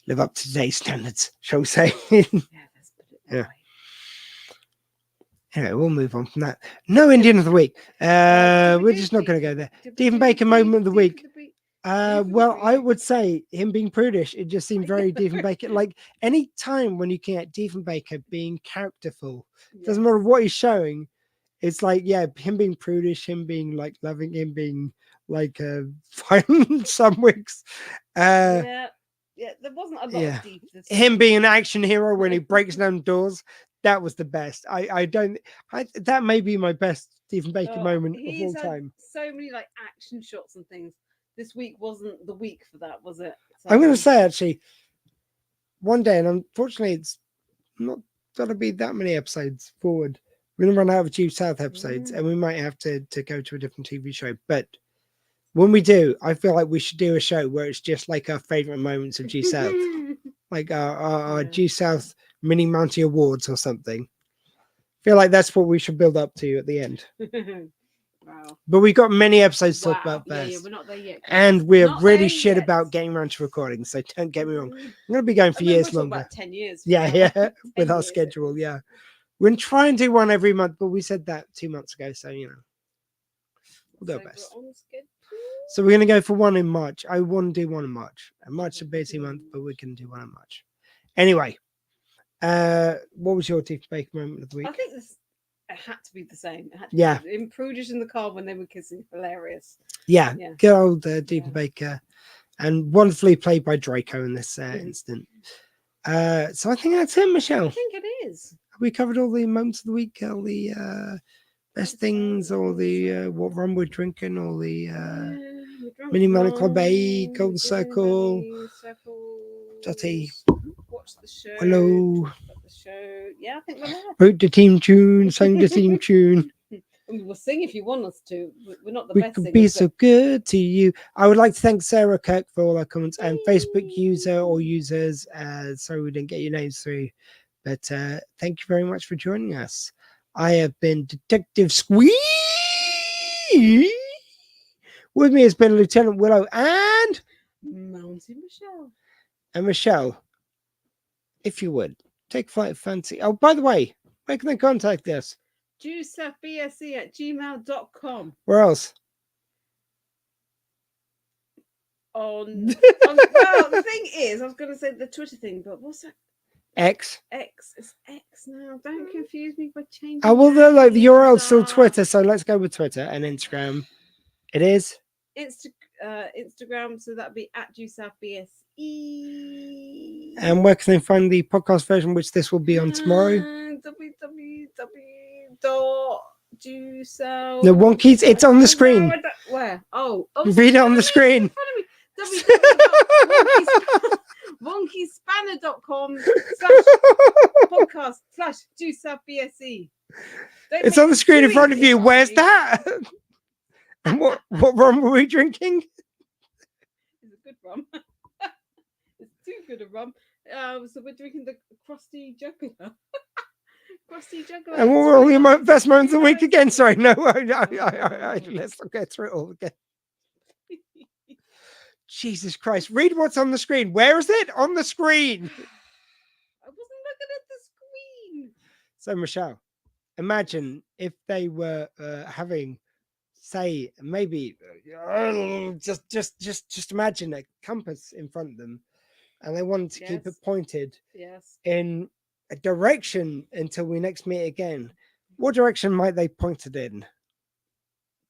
Speaker 6: live up to today's standards, shall we say? Yeah. Anyway, we'll move on from that. No Indian of the week. We're just not going to go there. Stephen Bacon moment of the week. Well, I would say him being prudish, it just seemed very Diefenbaker. Like any time when you can get Diefenbaker being characterful, doesn't matter what he's showing, it's like, yeah, him being prudish, him being like loving, him being like violent some weeks.
Speaker 7: Yeah, there wasn't a lot of deep.
Speaker 6: Him being an action hero when he breaks down doors, that was the best. That may be my best Diefenbaker moment of all time.
Speaker 7: So many like action shots and things. This week wasn't the week for that, was it? So,
Speaker 6: I'm going to say actually, one day, and unfortunately, it's not going to be that many episodes forward. We're going to run out of Due South episodes, and we might have to go to a different TV show. But when we do, I feel like we should do a show where it's just like our favorite moments of Due South, like our Due South mini Mountie Awards or something. I feel like that's what we should build up to at the end.
Speaker 7: Wow.
Speaker 6: But we've got many episodes to talk about first.
Speaker 7: Yeah, we're not there yet.
Speaker 6: And we're really shit about getting around to recording, so don't get me wrong. I'm going to be going for years longer.
Speaker 7: About 10 years.
Speaker 6: Yeah, with our schedule, yeah. We're going to try and do one every month, but we said that 2 months ago, so, we'll do our best. So we're going to go for one in March. I want to do one in March. And March is a busy month, but we can do one in March. Anyway, what was your Diefenbaker moment of the week?
Speaker 7: I think it had to be the same. In Prudish in the car when they were kissing, hilarious.
Speaker 6: Yeah. Good old Diefenbaker, and wonderfully played by Draco in this instant. So I think that's it, Michelle.
Speaker 7: I think it is.
Speaker 6: Have we covered all the moments of the week, all the best things, all the what rum we're drinking, all the Mini Mountie Club A, Golden Circle, Dotty.
Speaker 7: Watch the show.
Speaker 6: Hello.
Speaker 7: The show. Yeah, I think we're there.
Speaker 6: Wrote the team tune, sang the theme tune.
Speaker 7: We'll sing if you want us to. We're not the
Speaker 6: we
Speaker 7: best
Speaker 6: could
Speaker 7: singers,
Speaker 6: be so good to you. I would like to thank Sarah Kirk for all our comments and Facebook user or users. Sorry we didn't get your names through, but thank you very much for joining us. I have been Detective Squee. With me has been Lieutenant Willow and
Speaker 7: Mountie Michelle.
Speaker 6: And Michelle, if you would take flight fancy. Oh, by the way, where can they contact us?
Speaker 7: dewsouthbse@gmail.com.
Speaker 6: Where else?
Speaker 7: Well, the thing is, I was going to say the Twitter thing, but what's that?
Speaker 6: X.
Speaker 7: It's X now. Don't confuse me by changing.
Speaker 6: Oh, well, the URL's still Twitter, so let's go with Twitter and Instagram. It is
Speaker 7: Instagram, so that'd be @dewsouthbse.
Speaker 6: And where can they find the podcast version, which this will be on tomorrow?
Speaker 7: www.dewsouth.
Speaker 6: The wonkies, it's on the screen.
Speaker 7: Where? Oh,
Speaker 6: read it on the screen.
Speaker 7: www.wonkiespanner.com/podcast/dewsouthbse.
Speaker 6: It's on the screen in front of you. Where's that? And what rum were we drinking?
Speaker 7: It's a good rum. It's too good a rum. So we're drinking the Crusty Juggler. Crusty Juggler.
Speaker 6: And what were all your best moments of the week again? Sorry, no. Let's not get through it all again. Jesus Christ. Read what's on the screen. Where is it? On the screen.
Speaker 7: I wasn't looking at the screen.
Speaker 6: So, Michelle, imagine if they were having, say, maybe just imagine a compass in front of them, and they wanted to keep it pointed in a direction until we next meet again. What direction might they point it in?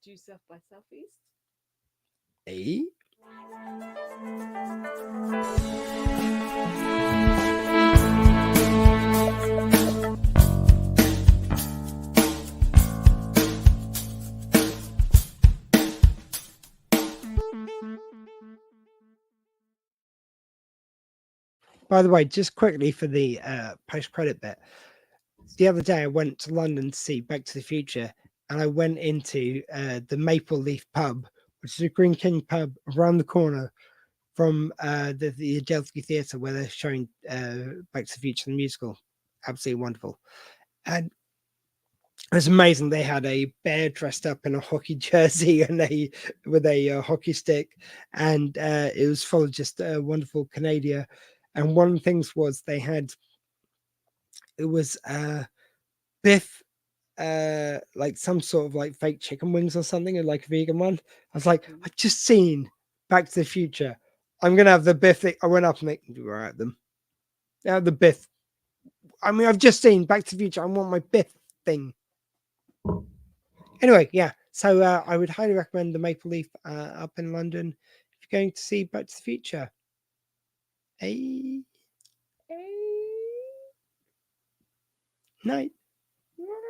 Speaker 7: Due south by southeast.
Speaker 6: A. By the way, just quickly for the post-credit bit, the other day I went to London to see Back to the Future, and I went into the Maple Leaf pub, which is a Green King pub around the corner from the Adelphi Theatre, where they're showing Back to the Future, the musical. Absolutely wonderful. And it was amazing. They had a bear dressed up in a hockey jersey and with a hockey stick, and it was full of just wonderful Canada. And one of the things was they had, it was Biff, like some sort of like fake chicken wings or something, or like a vegan one. I was like, I've just seen Back to the Future. I'm gonna have the Biff thing. I went up and we're at them. Now the Biff. I mean, I've just seen Back to the Future. I want my Biff thing. Anyway, yeah. So I would highly recommend the Maple Leaf up in London if you're going to see Back to the Future. Night.